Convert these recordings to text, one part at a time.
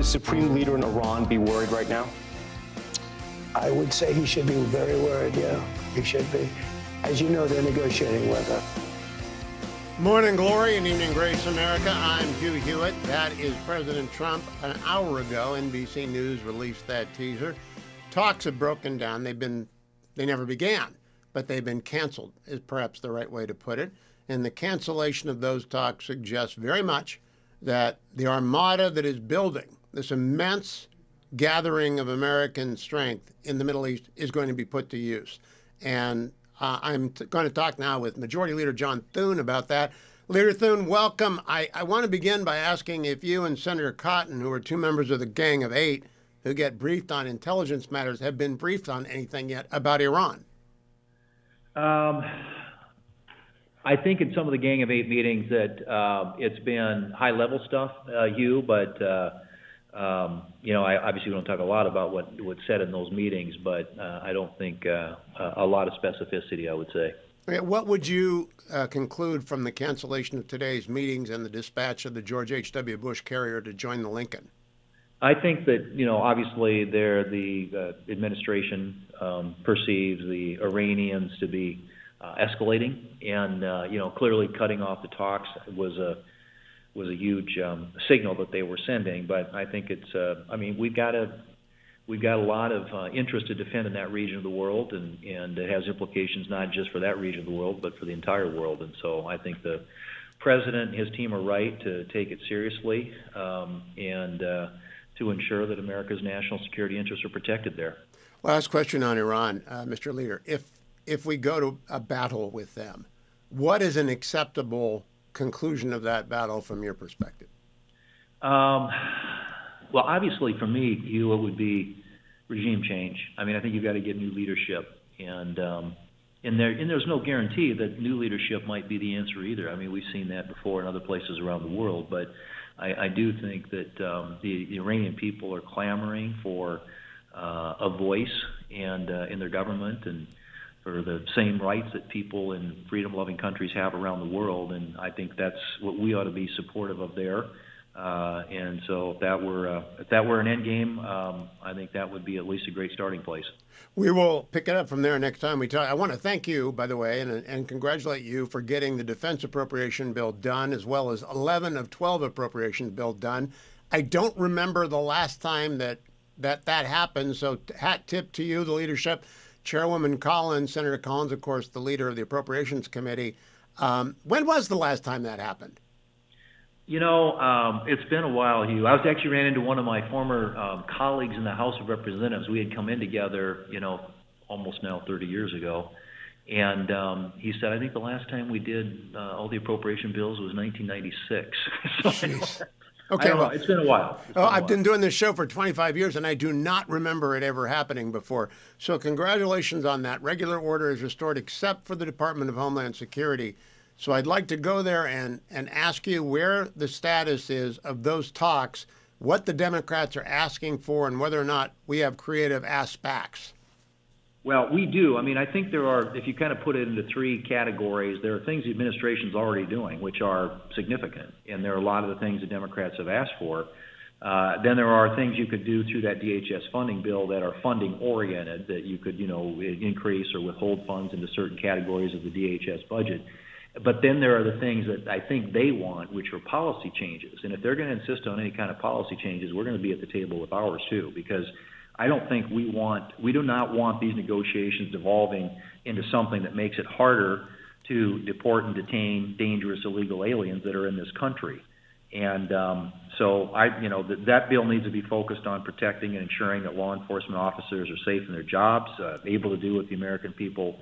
the supreme leader in Iran be worried right now? I would say he should be very worried, yeah. He should be. As you know, they're negotiating with her. Morning glory and evening grace, America. I'm Hugh Hewitt. That is President Trump. An hour ago, NBC News released that teaser. Talks have broken down. They never began, but they've been canceled, is perhaps the right way to put it. And the cancellation of those talks suggests very much that the armada that is building, this immense gathering of American strength in the Middle East, is going to be put to use. And I'm going to talk now with Majority Leader John Thune about that. Leader Thune, welcome. I want to begin by asking if you and Senator Cotton, who are two members of the Gang of Eight who get briefed on intelligence matters, have been briefed on anything yet about Iran. I think in some of the Gang of Eight meetings that it's been high-level stuff, Hugh, but I obviously don't talk a lot about what's said in those meetings, but I don't think a lot of specificity, I would say. Okay, what would you conclude from the cancellation of today's meetings and the dispatch of the George H.W. Bush carrier to join the Lincoln? I think that, obviously the administration perceives the Iranians to be escalating, and, clearly cutting off the talks was a huge signal that they were sending. But I think it's, we've got a lot of interest to defend in that region of the world, and it has implications not just for that region of the world, but for the entire world. And so I think the president and his team are right to take it seriously and to ensure that America's national security interests are protected there. Last question on Iran, Mr. Leader. If we go to a battle with them, what is an acceptable conclusion of that battle from your perspective? Well, obviously for me, Hugh, it would be regime change. I think you've got to get new leadership, and there's no guarantee that new leadership might be the answer either. We've seen that before in other places around the world, but I do think that the Iranian people are clamoring for a voice and in their government, and for the same rights that people in freedom-loving countries have around the world, and I think that's what we ought to be supportive of there. And so if that were an end game, I think that would be at least a great starting place. We will pick it up from there next time we talk. I want to thank you, by the way, and congratulate you for getting the defense appropriation bill done, as well as 11 of 12 appropriation bill done. I don't remember the last time that happened, so hat tip to you, the leadership. Chairwoman Collins, Senator Collins, of course, the leader of the Appropriations Committee. When was the last time that happened? It's been a while, Hugh. I actually ran into one of my former colleagues in the House of Representatives. We had come in together, almost now 30 years ago. And he said, I think the last time we did all the appropriation bills was 1996. So, okay, I don't know. It's been a while. I've been doing this show for 25 years, and I do not remember it ever happening before. So congratulations on that. Regular order is restored except for the Department of Homeland Security. So I'd like to go there and ask you where the status is of those talks, what the Democrats are asking for, and whether or not we have creative aspects. Well, we do. I think there are, if you kind of put it into three categories, there are things the administration's already doing, which are significant. And there are a lot of the things the Democrats have asked for. Then there are things you could do through that DHS funding bill that are funding oriented, that you could, increase or withhold funds into certain categories of the DHS budget. But then there are the things that I think they want, which are policy changes. And if they're going to insist on any kind of policy changes, we're going to be at the table with ours too, because I don't think we do not want these negotiations devolving into something that makes it harder to deport and detain dangerous illegal aliens that are in this country. And so that bill needs to be focused on protecting and ensuring that law enforcement officers are safe in their jobs, able to do what the American people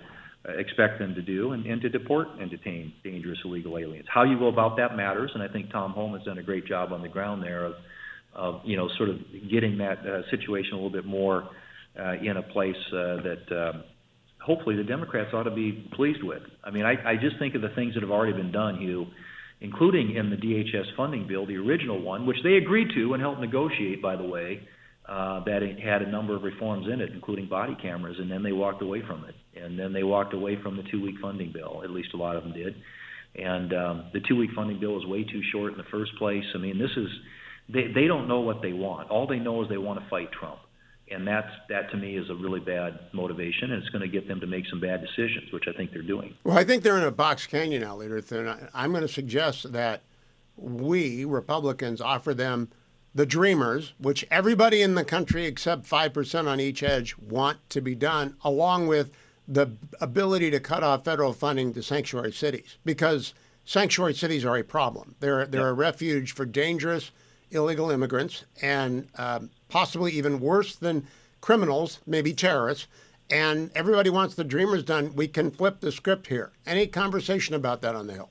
expect them to do, and to deport and detain dangerous illegal aliens. How you go about that matters, and I think Tom Holm has done a great job on the ground there of sort of getting that situation a little bit more in a place that hopefully the Democrats ought to be pleased with. I just think of the things that have already been done, Hugh, including in the DHS funding bill, the original one, which they agreed to and helped negotiate, by the way, that it had a number of reforms in it, including body cameras, and then they walked away from it. And then they walked away from the 2-week funding bill, at least a lot of them did. And the 2-week funding bill was way too short in the first place. they don't know what they want. All they know is they want to fight Trump. And that to me is a really bad motivation, and it's going to get them to make some bad decisions, which I think they're doing. Well, I think they're in a box canyon now, Leader Thune. I'm going to suggest that we, Republicans, offer them the Dreamers, which everybody in the country except 5% on each edge want to be done, along with the ability to cut off federal funding to sanctuary cities, because sanctuary cities are a problem. They're a refuge for dangerous illegal immigrants and possibly even worse than criminals, maybe terrorists. And everybody wants the Dreamers done. We can flip the script here. Any conversation about that on the Hill?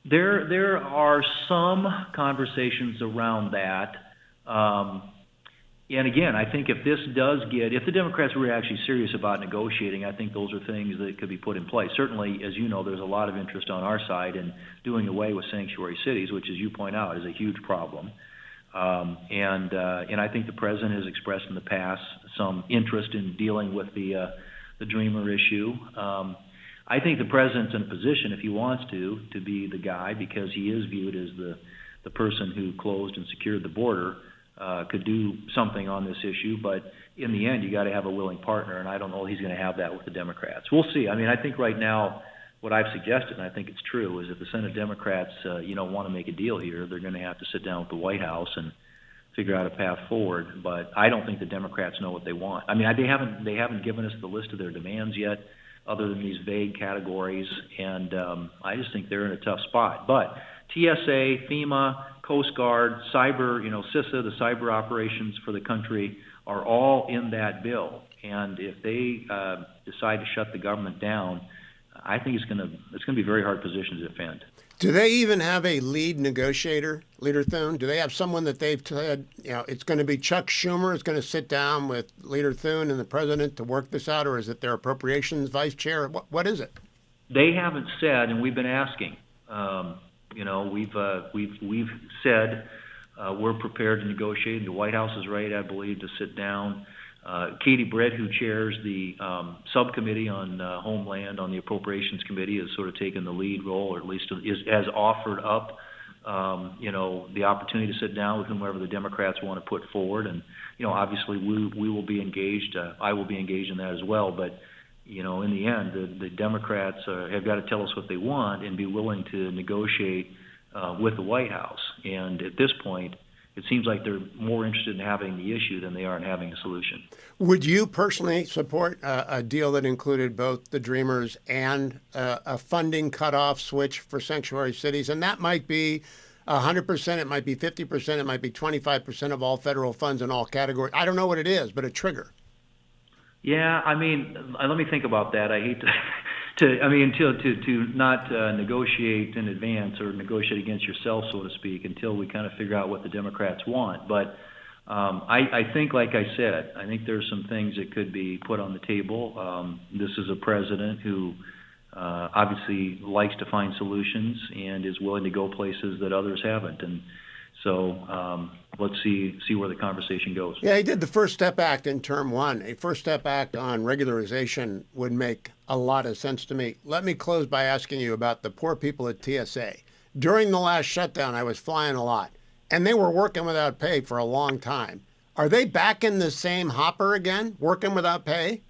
There are some conversations around that. And again, I think if the Democrats were actually serious about negotiating, I think those are things that could be put in place. Certainly, as you know, there's a lot of interest on our side in doing away with sanctuary cities, which, as you point out, is a huge problem. And I think the president has expressed in the past some interest in dealing with the Dreamer issue. I think the president's in a position, if he wants to be the guy, because he is viewed as the person who closed and secured the border, could do something on this issue. But in the end, you got to have a willing partner, and I don't know he's going to have that with the Democrats. We'll see. I mean, I think right now what I've suggested, and I think it's true, is if the Senate Democrats, want to make a deal here, they're going to have to sit down with the White House and figure out a path forward. But I don't think the Democrats know what they want. I mean, they haven't given us the list of their demands yet, other than these vague categories, and I just think they're in a tough spot. But TSA, FEMA, Coast Guard, cyber, CISA, the cyber operations for the country are all in that bill. And if they decide to shut the government down, I think it's going to be a very hard position to defend. Do they even have a lead negotiator, Leader Thune? Do they have someone that they've said, it's going to be Chuck Schumer is going to sit down with Leader Thune and the president to work this out, or is it their appropriations vice chair? What is it? They haven't said, and we've been asking. We've said we're prepared to negotiate. The White House is ready, I believe, to sit down. Katie Britt, who chairs the subcommittee on Homeland on the Appropriations Committee, has sort of taken the lead role, or at least has offered up, the opportunity to sit down with whomever the Democrats want to put forward. And, obviously we will be engaged. I will be engaged in that as well. But, in the end, the Democrats have got to tell us what they want and be willing to negotiate with the White House. And at this point, it seems like they're more interested in having the issue than they are in having a solution. Would you personally support a deal that included both the Dreamers and a funding cutoff switch for sanctuary cities? And that might be 100%, it might be 50%, it might be 25% of all federal funds in all categories. I don't know what it is, but a trigger. Yeah, I mean, let me think about that. I hate to not negotiate in advance or negotiate against yourself, so to speak, until we kind of figure out what the Democrats want. But I think, like I said, I think there's some things that could be put on the table. This is a president who obviously likes to find solutions and is willing to go places that others haven't. And so let's see where the conversation goes. Yeah, he did the First Step Act in term one. A First Step Act on regularization would make a lot of sense to me. Let me close by asking you about the poor people at TSA. During the last shutdown, I was flying a lot, and they were working without pay for a long time. Are they back in the same hopper again, working without pay?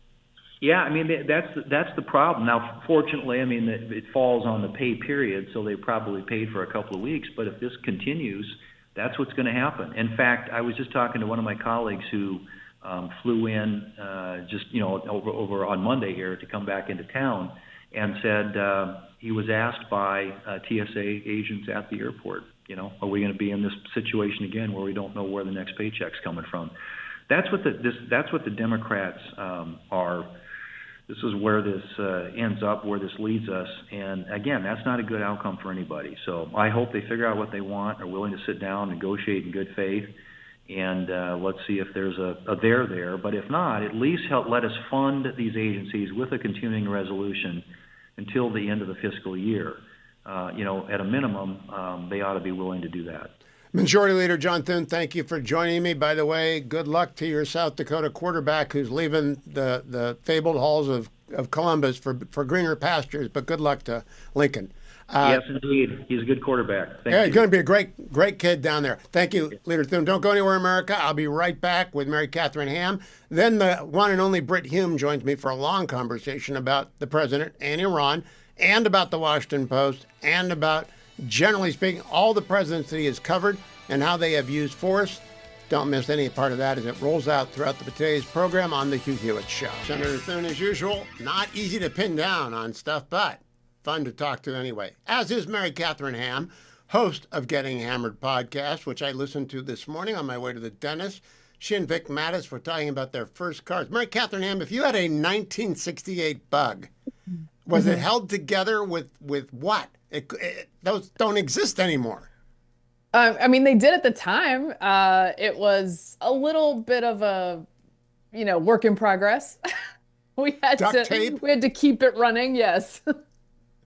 Yeah, I mean, that's the problem. Now, fortunately, I mean, it falls on the pay period, so they probably paid for a couple of weeks. But if this continues, that's what's going to happen. In fact, I was just talking to one of my colleagues who flew in over on Monday here to come back into town, and said he was asked by TSA agents at the airport, are we going to be in this situation again where we don't know where the next paycheck's coming from? That's what the Democrats are. This is where this ends up, where this leads us. And again, that's not a good outcome for anybody. So I hope they figure out what they want, are willing to sit down, negotiate in good faith, and let's see if there's a there there. But if not, at least let us fund these agencies with a continuing resolution until the end of the fiscal year. At a minimum, they ought to be willing to do that. Majority Leader John Thune, thank you for joining me. By the way, good luck to your South Dakota quarterback who's leaving the fabled halls of Columbus for greener pastures, but good luck to Lincoln. Yes, indeed. He's a good quarterback. Thank Yeah, you. he's going to be a great kid down there. Thank you, Leader Thune. Don't go anywhere, America. I'll be right back with Mary Catherine Ham. Then the one and only Britt Hume joins me for a long conversation about the president and Iran, and about the Washington Post, and about, generally speaking, all the presidents that he has covered and how they have used force. Don't miss any part of that as it rolls out throughout today's program on The Hugh Hewitt Show. Senator Thune, as usual, not easy to pin down on stuff, but fun to talk to anyway. As is Mary Catherine Ham, host of Getting Hammered podcast, which I listened to this morning on my way to the dentist. She and Vic Mattis were talking about their first cars. Mary Catherine Ham, if you had a 1968 Bug, was it held together with what? Those don't exist anymore. I mean, they did at the time. It was a little bit of a, work in progress. We had to keep it running. Yes,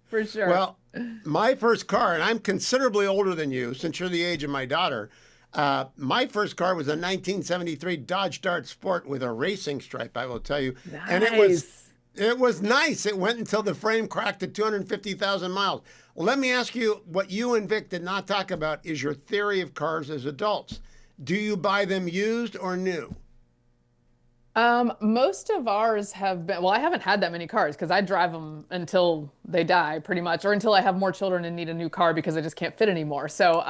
for sure. Well, my first car, and I'm considerably older than you, since you're the age of my daughter. My first car was a 1973 Dodge Dart Sport with a racing stripe, I will tell you. Nice. And it was nice. It went until the frame cracked at 250,000 miles. Well, let me ask you, what you and Vic did not talk about is your theory of cars as adults. Do you buy them used or new? Most of ours have been, well, I haven't had that many cars because I drive them until they die pretty much, or until I have more children and need a new car because I just can't fit anymore. So,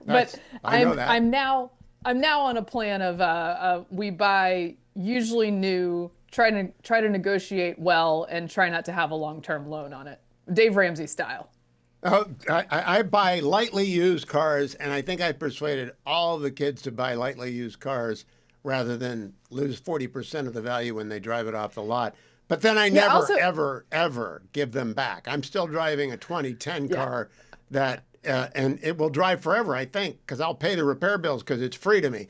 but I'm now on a plan of, we buy usually new, try to negotiate well and try not to have a long-term loan on it. Dave Ramsey style. Oh, I buy lightly used cars, and I think I persuaded all the kids to buy lightly used cars rather than lose 40% of the value when they drive it off the lot. But then I never, ever give them back. I'm still driving a 2010 car that, and it will drive forever, I think, because I'll pay the repair bills because it's free to me.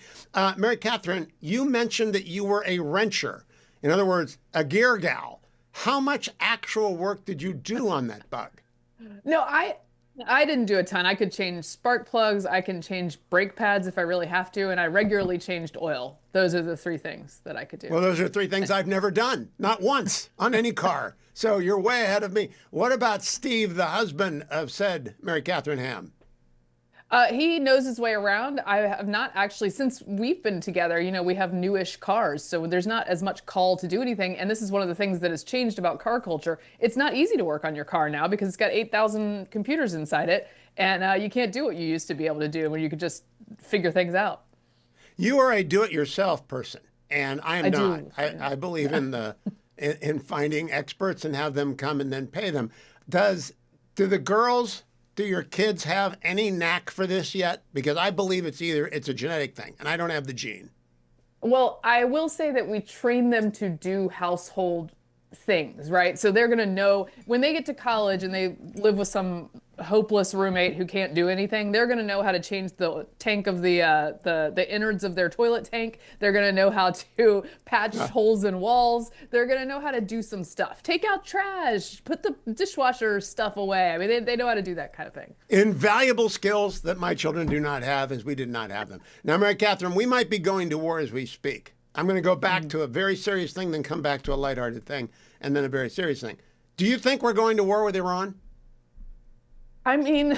Mary Catherine, you mentioned that you were a wrencher. In other words, a gear gal. How much actual work did you do on that Bug? No, I didn't do a ton. I could change spark plugs. I can change brake pads if I really have to. And I regularly changed oil. Those are the three things that I could do. Well, those are three things I've never done. Not once on any car. So you're way ahead of me. What about Steve, the husband of said Mary Catherine Ham? He knows his way around. I have not actually, since we've been together, we have newish cars. So there's not as much call to do anything. And this is one of the things that has changed about car culture. It's not easy to work on your car now because it's got 8,000 computers inside it. And you can't do what you used to be able to do when you could just figure things out. You are a do-it-yourself person. And I am not. I believe in finding experts and have them come and then pay them. Do your kids have any knack for this yet? Because I believe it's a genetic thing, and I don't have the gene. Well, I will say that we train them to do household things, right? So they're going to know when they get to college and they live with some hopeless roommate who can't do anything, they're going to know how to change the tank of the innards of their toilet tank. They're going to know how to patch holes in walls. They're going to know how to do some stuff. Take out trash, put the dishwasher stuff away. I mean, they know how to do that kind of thing. Invaluable skills that my children do not have, as we did not have them. Now, Mary Catherine, we might be going to war as we speak. I'm going to go back to a very serious thing, then come back to a lighthearted thing, and then a very serious thing. Do you think we're going to war with Iran? I mean,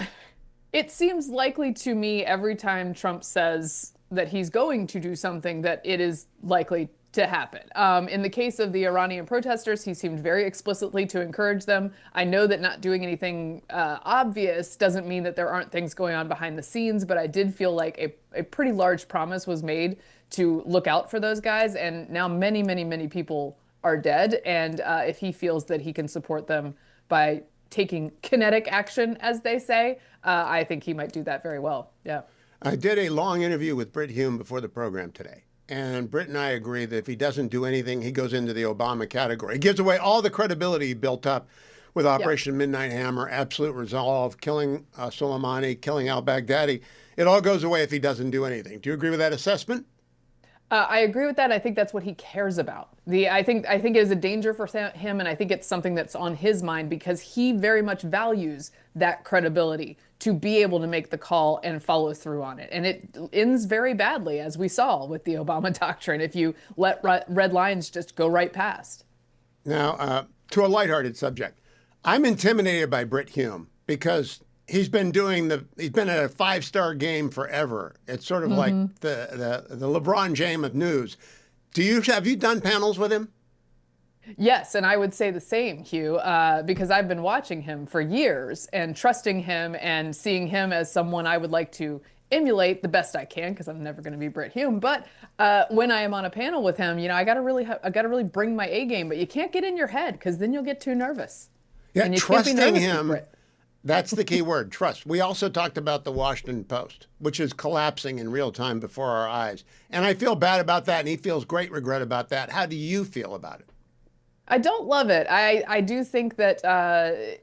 it seems likely to me every time Trump says that he's going to do something that it is likely to happen. In the case of the Iranian protesters, he seemed very explicitly to encourage them. I know that not doing anything obvious doesn't mean that there aren't things going on behind the scenes, but I did feel like a pretty large promise was made to look out for those guys. And now many, many, many people are dead. And if he feels that he can support them by taking kinetic action, as they say, I think he might do that very well. Yeah. I did a long interview with Britt Hume before the program today. And Britt and I agree that if he doesn't do anything, he goes into the Obama category. He gives away all the credibility he built up with Operation Midnight Hammer, Absolute Resolve, killing Soleimani, killing al-Baghdadi. It all goes away if he doesn't do anything. Do you agree with that assessment? I agree with that. I think that's what he cares about. I think it is a danger for him, and I think it's something that's on his mind because he very much values that credibility to be able to make the call and follow through on it. And it ends very badly, as we saw with the Obama doctrine, if you let red lines just go right past. Now, to a lighthearted subject. I'm intimidated by Brit Hume because he's been at a 5-star game forever. It's sort of like the LeBron James of news. Have you done panels with him? Yes, and I would say the same, Hugh, because I've been watching him for years and trusting him and seeing him as someone I would like to emulate the best I can, because I'm never going to be Brit Hume. But when I am on a panel with him, I got to really bring my A game. But you can't get in your head, because then you'll get too nervous. Yeah, and you trusting can't be nervous him. with Brit. That's the key word, trust. We also talked about the Washington Post, which is collapsing in real time before our eyes. And I feel bad about that, and he feels great regret about that. How do you feel about it? I don't love it. I do think that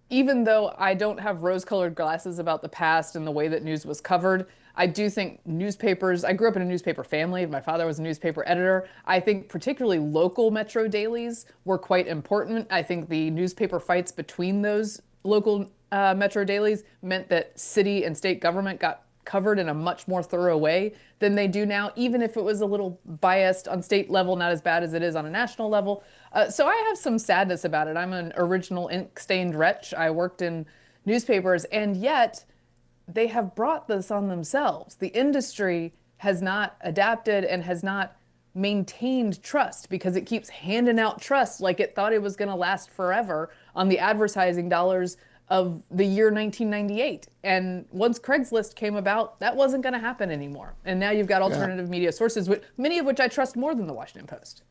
even though I don't have rose-colored glasses about the past and the way that news was covered, I do think newspapers, I grew up in a newspaper family. My father was a newspaper editor. I think particularly local metro dailies were quite important. I think the newspaper fights between those local metro dailies meant that city and state government got covered in a much more thorough way than they do now, even if it was a little biased on state level, not as bad as it is on a national level. So I have some sadness about it. I'm an original ink-stained wretch. I worked in newspapers, and yet they have brought this on themselves. The industry has not adapted and has not maintained trust, because it keeps handing out trust like it thought it was going to last forever on the advertising dollars of the year 1998. And once Craigslist came about, that wasn't going to happen anymore. And now you've got alternative media sources, many of which I trust more than the Washington Post.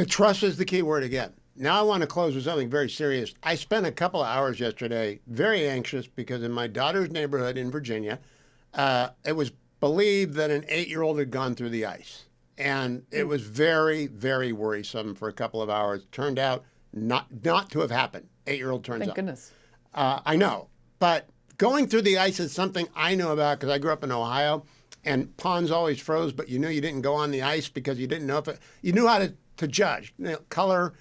Trust is the key word again. Now I want to close with something very serious. I spent a couple of hours yesterday very anxious because in my daughter's neighborhood in Virginia, it was believed that an 8-year-old had gone through the ice. And it was very, very worrisome for a couple of hours. Turned out not to have happened. 8-year-old turns out. Thank goodness. I know. But going through the ice is something I know about because I grew up in Ohio, and ponds always froze, but you knew you didn't go on the ice because you didn't know you knew how to judge. Color,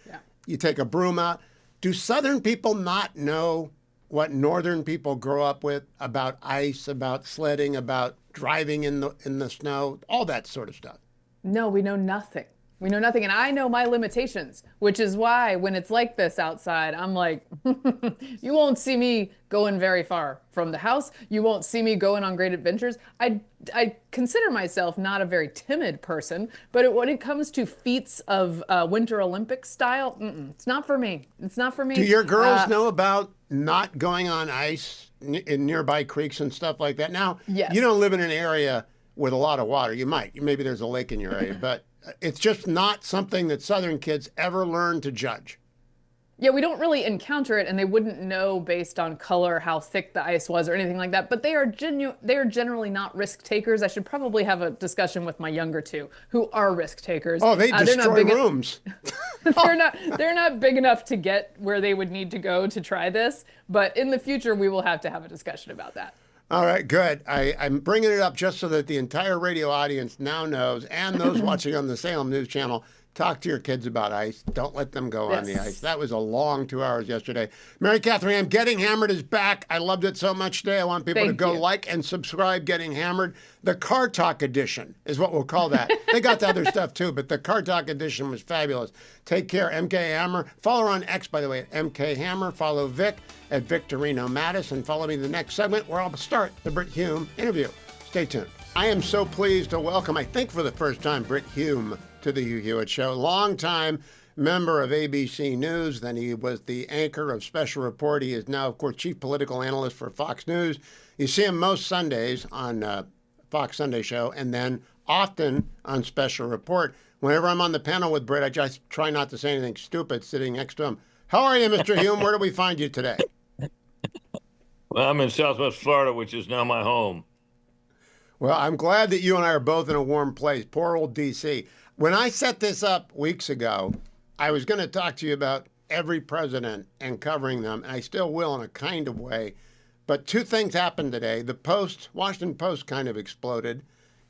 you take a broom out. Do Southern people not know what Northern people grow up with about ice, about sledding, about driving in the snow, all that sort of stuff? No, we know nothing. We know nothing. And I know my limitations, which is why when it's like this outside, I'm like, you won't see me going very far from the house. You won't see me going on great adventures. I consider myself not a very timid person, but when it comes to feats of Winter Olympics style, it's not for me. It's not for me. Do your girls know about not going on ice in nearby creeks and stuff like that? Now, yes. You don't live in an area with a lot of water. You might. Maybe there's a lake in your area, but it's just not something that Southern kids ever learn to judge. Yeah, we don't really encounter it, and they wouldn't know based on color how thick the ice was or anything like that. But they are generally not risk takers. I should probably have a discussion with my younger two, who are risk takers. Oh, they destroy rooms. They're not big enough to get where they would need to go to try this. But in the future, we will have to have a discussion about that. All right, good. I'm bringing it up just so that the entire radio audience now knows, and those watching on the Salem News Channel, talk to your kids about ice. Don't let them go on the ice. That was a long 2 hours yesterday. Mary Catherine, Getting Hammered is back. I loved it so much today. I want people to go like and subscribe Getting Hammered. The Car Talk edition is what we'll call that. They got the other stuff too, but the Car Talk edition was fabulous. Take care, MK Hammer. Follow her on X, by the way, at MK Hammer. Follow Vic at Victorino Mattis, and follow me in the next segment where I'll start the Brit Hume interview. Stay tuned. I am so pleased to welcome, I think for the first time, Brit Hume to the Hugh Hewitt Show. Longtime member of ABC News. Then he was the anchor of Special Report. He is now, of course, chief political analyst for Fox News. You see him most Sundays on Fox Sunday Show, and then often on Special Report. Whenever I'm on the panel with Brit, I just try not to say anything stupid sitting next to him. How are you, Mr. Hume? Where do we find you today? Well, I'm in Southwest Florida, which is now my home. Well, I'm glad that you and I are both in a warm place. Poor old D.C. When I set this up weeks ago, I was going to talk to you about every president and covering them, and I still will in a kind of way. But two things happened today. The Washington Post kind of exploded,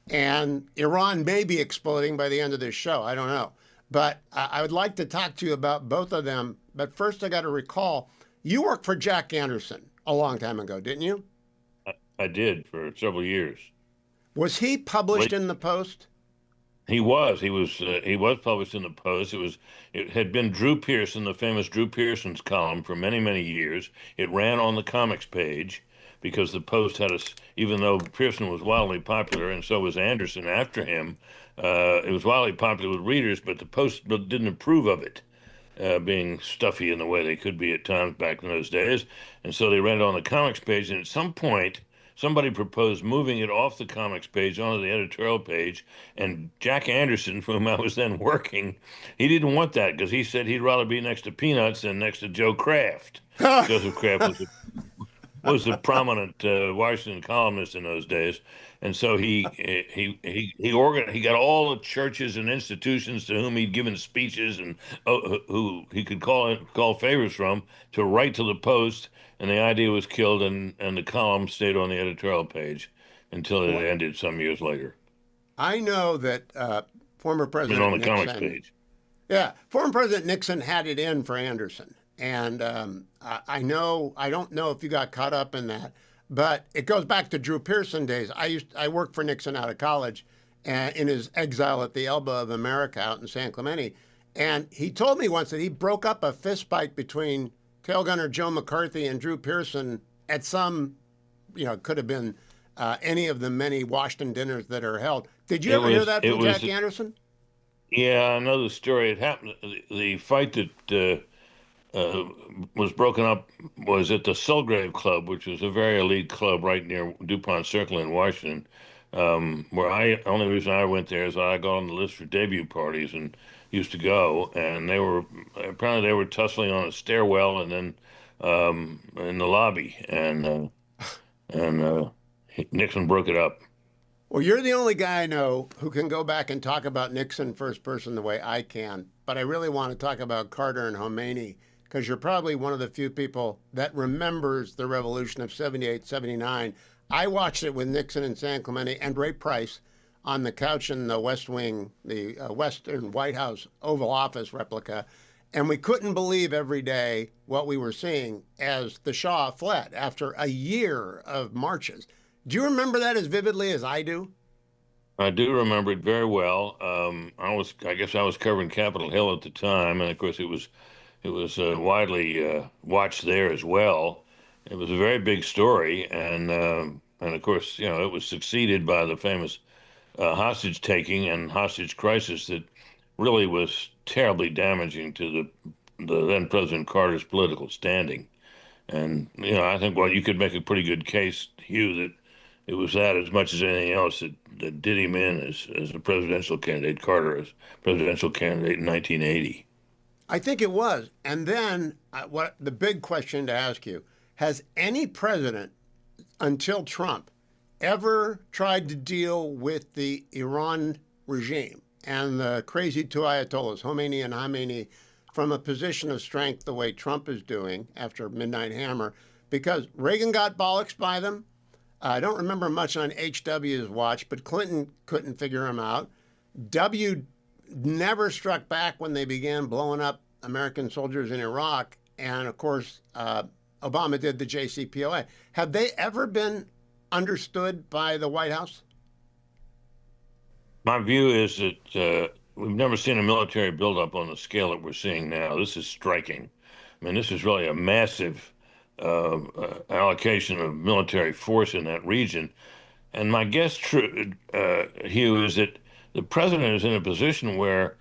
and Iran may be exploding by the end of this show. I don't know. But I would like to talk to you about both of them. But first, I got to recall, you worked for Jack Anderson a long time ago, didn't you? I did for several years. Was he published in the Post? He was published in the Post. It had been Drew Pearson, the famous Drew Pearson's column for many, many years. It ran on the comics page because the Post had even though Pearson was wildly popular and so was Anderson after him, it was wildly popular with readers, but the Post didn't approve of it. Being stuffy in the way they could be at times back in those days. And so they ran it on the comics page. And at some point, somebody proposed moving it off the comics page onto the editorial page. And Jack Anderson, for whom I was then working, he didn't want that because he said he'd rather be next to Peanuts than next to Joe Kraft. Joseph Kraft was a prominent Washington columnist in those days. And so he got all the churches and institutions to whom he'd given speeches and who he could call favors from to write to the Post, and the idea was killed, and the column stayed on the editorial page until it ended some years later. I know that former President on the Nixon, comics page. Yeah, former President Nixon had it in for Anderson, and I don't know if you got caught up in that. But it goes back to Drew Pearson days. I worked for Nixon out of college, in his exile at the elbow of America out in San Clemente, and he told me once that he broke up a fist fight between tail gunner Joe McCarthy and Drew Pearson at some, it could have been any of the many Washington dinners that are held. Did you ever hear that from Jackie Anderson? Yeah, I know the story. It happened. The fight that was broken up was at the Sulgrave Club, which was a very elite club right near DuPont Circle in Washington, where only reason I went there is I got on the list for debut parties and used to go, and apparently they were tussling on a stairwell and then in the lobby, and Nixon broke it up. Well, you're the only guy I know who can go back and talk about Nixon first person the way I can, but I really want to talk about Carter and Khomeini, because you're probably one of the few people that remembers the revolution of 78, 79. I watched it with Nixon in San Clemente and Ray Price on the couch in the West Wing, the Western White House Oval Office replica, and we couldn't believe every day what we were seeing as the Shah fled after a year of marches. Do you remember that as vividly as I do? I do remember it very well. I guess I was covering Capitol Hill at the time, and of course it was widely watched there as well. It was a very big story, and of course, it was succeeded by the famous hostage taking and hostage crisis that really was terribly damaging to the then President Carter's political standing. And I think you could make a pretty good case, Hugh, that it was that as much as anything else that did him in as a presidential candidate, Carter as presidential candidate in 1980. I think it was. And then what the big question to ask you, has any president until Trump ever tried to deal with the Iran regime and the crazy two Ayatollahs, Khomeini and Khamenei, from a position of strength the way Trump is doing after Midnight Hammer? Because Reagan got bollocks by them. I don't remember much on HW's watch, but Clinton couldn't figure him out. W never struck back when they began blowing up American soldiers in Iraq. And of course, Obama did the JCPOA. Have they ever been understood by the White House? My view is that we've never seen a military buildup on the scale that we're seeing now. This is striking. I mean, this is really a massive allocation of military force in that region. And my guess, Hugh, is that the president is in a position where,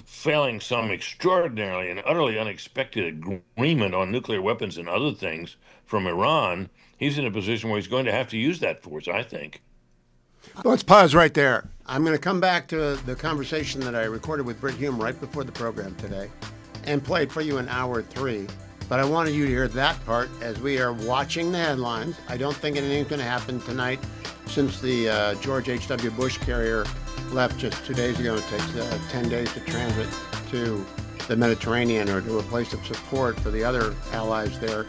failing some extraordinarily and utterly unexpected agreement on nuclear weapons and other things from Iran, he's in a position where he's going to have to use that force, I think. Let's pause right there. I'm going to come back to the conversation that I recorded with Britt Hume right before the program today and played for you in hour 3. But I wanted you to hear that part as we are watching the headlines. I don't think anything's going to happen tonight since the George H.W. Bush carrier left just 2 days ago. It takes 10 days to transit to the Mediterranean or to a place of support for the other allies there.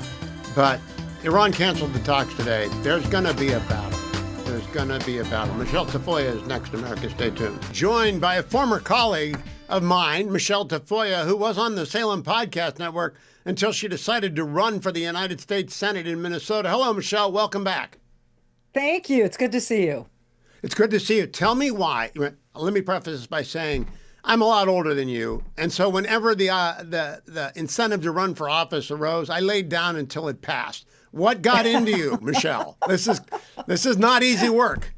But Iran canceled the talks today. There's going to be a battle. There's going to be a battle. Michelle Tafoya is next. America, stay tuned. Joined by a former colleague of mine, Michelle Tafoya, who was on the Salem Podcast Network until she decided to run for the United States Senate in Minnesota. Hello, Michelle. Welcome back. Thank you. It's good to see you. It's good to see you. Tell me why. let me preface this by saying I'm a lot older than you, and so whenever the incentive to run for office arose, I laid down until it passed. What got into you, Michelle? This is not easy work.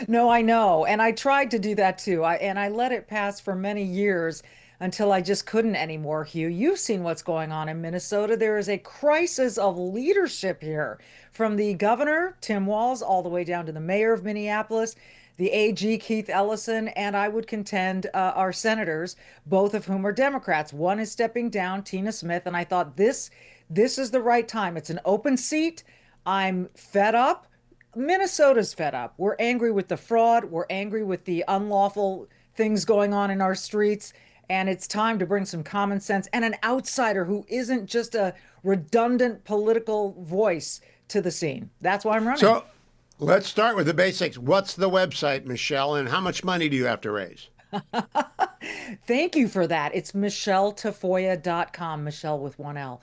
No, I know. And I tried to do that too. I let it pass for many years until I just couldn't anymore, Hugh. You've seen what's going on in Minnesota. There is a crisis of leadership here, from the governor, Tim Walz, all the way down to the mayor of Minneapolis, the AG, Keith Ellison, and I would contend our senators, both of whom are Democrats. One is stepping down, Tina Smith, and I thought this is the right time. It's an open seat. I'm fed up. Minnesota's fed up. We're angry with the fraud. We're angry with the unlawful things going on in our streets. And it's time to bring some common sense and an outsider who isn't just a redundant political voice to the scene. That's why I'm running. So let's start with the basics. What's the website, Michelle, and how much money do you have to raise? Thank you for that. It's michelletafoya.com, Michelle with one L.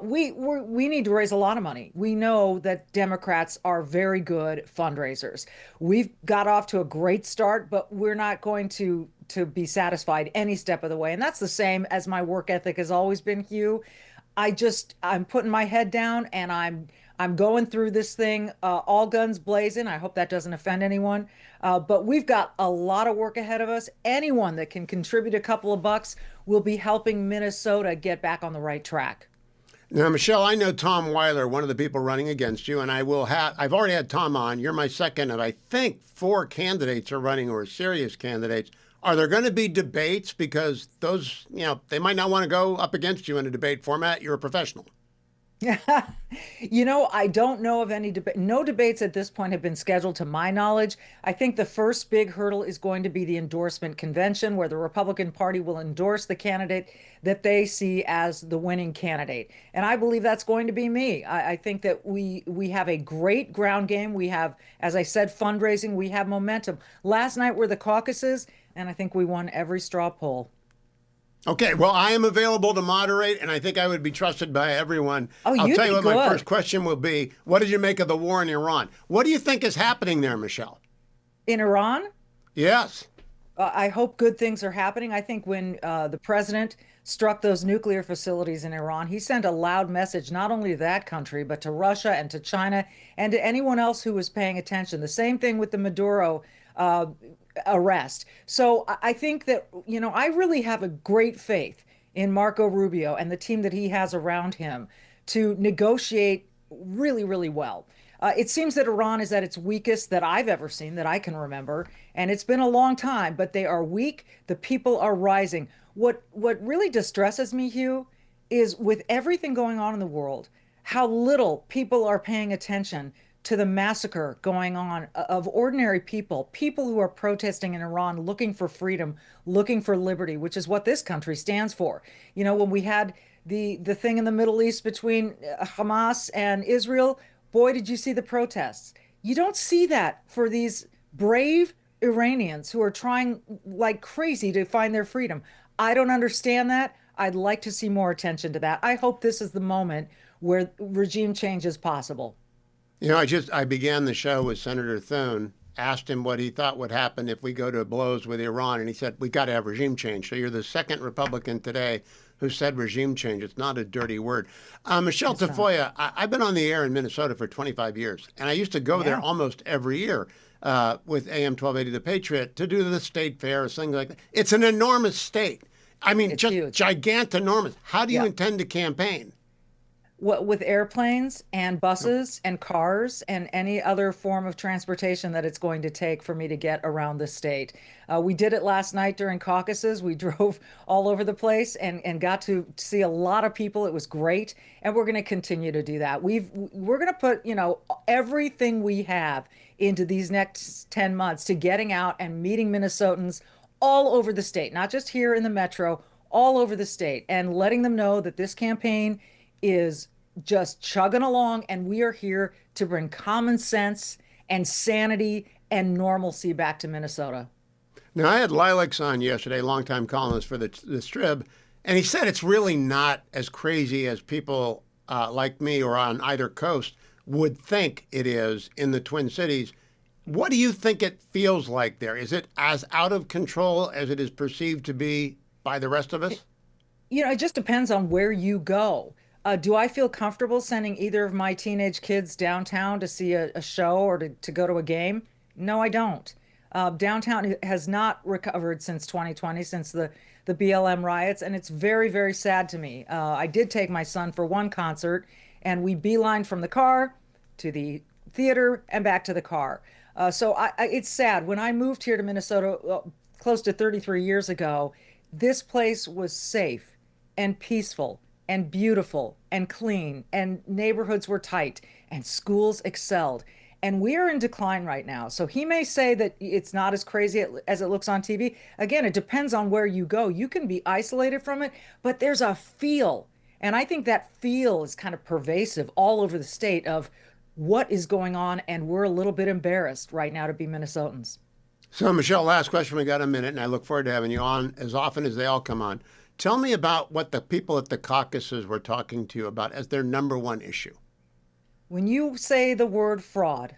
We need to raise a lot of money. We know that Democrats are very good fundraisers. We've got off to a great start, but we're not going to be satisfied any step of the way. And that's the same as my work ethic has always been, Hugh. I'm putting my head down and I'm going through this thing, all guns blazing. I hope that doesn't offend anyone. But we've got a lot of work ahead of us. Anyone that can contribute a couple of bucks will be helping Minnesota get back on the right track. Now, Michelle, I know Tom Weiler, one of the people running against you, and I've already had Tom on. You're my second of, I think, 4 candidates are running or serious candidates. Are there going to be debates? Because those, they might not want to go up against you in a debate format. You're a professional. I don't know of any debate. No debates at this point have been scheduled to my knowledge. I think the first big hurdle is going to be the endorsement convention, where the Republican Party will endorse the candidate that they see as the winning candidate. And I believe that's going to be me. I think that we have a great ground game. We have, as I said, fundraising. We have momentum. Last night were the caucuses, and I think we won every straw poll. Okay, well, I am available to moderate, and I think I would be trusted by everyone. Oh, I'll you'd tell you be what my good. first question will be. What did you make of the war in Iran? What do you think is happening there, Michelle? In Iran? Yes. I hope good things are happening. I think when the president struck those nuclear facilities in Iran, he sent a loud message not only to that country, but to Russia and to China and to anyone else who was paying attention. The same thing with the Maduro arrest. So I think that, I really have a great faith in Marco Rubio and the team that he has around him to negotiate really, really well. It seems that Iran is at its weakest that I've ever seen, that I can remember, and it's been a long time, but they are weak. The people are rising. What really distresses me, Hugh, is with everything going on in the world, how little people are paying attention to the massacre going on of ordinary people who are protesting in Iran, looking for freedom, looking for liberty, which is what this country stands for. When we had the thing in the Middle East between Hamas and Israel, boy, did you see the protests. You don't see that for these brave Iranians who are trying like crazy to find their freedom. I don't understand that. I'd like to see more attention to that. I hope this is the moment where regime change is possible. I began the show with Senator Thune, asked him what he thought would happen if we go to blows with Iran, and he said, we got to have regime change. So you're the second Republican today who said regime change. It's not a dirty word. Michelle Tafoya, I've been on the air in Minnesota for 25 years, and I used to go there almost every year with AM 1280 The Patriot to do the state fairs, things like that. It's an enormous state. I mean, It's just huge. gigantinormous. How do you intend to campaign? With airplanes and buses and cars and any other form of transportation that it's going to take for me to get around the state. We did it last night during caucuses. We drove all over the place and got to see a lot of people. It was great. And we're going to continue to do that. We're going to put, everything we have into these next 10 months to getting out and meeting Minnesotans all over the state, not just here in the metro, all over the state, and letting them know that this campaign is just chugging along, and we are here to bring common sense and sanity and normalcy back to Minnesota. Now, I had Lilacs on yesterday, longtime columnist for the Strib, and he said it's really not as crazy as people like me or on either coast would think it is in the Twin Cities. What do you think it feels like there? Is it as out of control as it is perceived to be by the rest of us? It just depends on where you go. Do I feel comfortable sending either of my teenage kids downtown to see a show or to go to a game? No, I don't. Downtown has not recovered since 2020, since the BLM riots, and it's very, very sad to me. I did take my son for one concert, and we beelined from the car to the theater and back to the car. It's sad. When I moved here to Minnesota close to 33 years ago, this place was safe and peaceful and beautiful and clean, and neighborhoods were tight and schools excelled. And we are in decline right now. So he may say that it's not as crazy as it looks on TV. Again, it depends on where you go. You can be isolated from it, but there's a feel. And I think that feel is kind of pervasive all over the state of what is going on. And we're a little bit embarrassed right now to be Minnesotans. So, Michelle, last question. We got a minute, and I look forward to having you on as often as they all come on. Tell me about what the people at the caucuses were talking to you about as their number one issue. When you say the word fraud,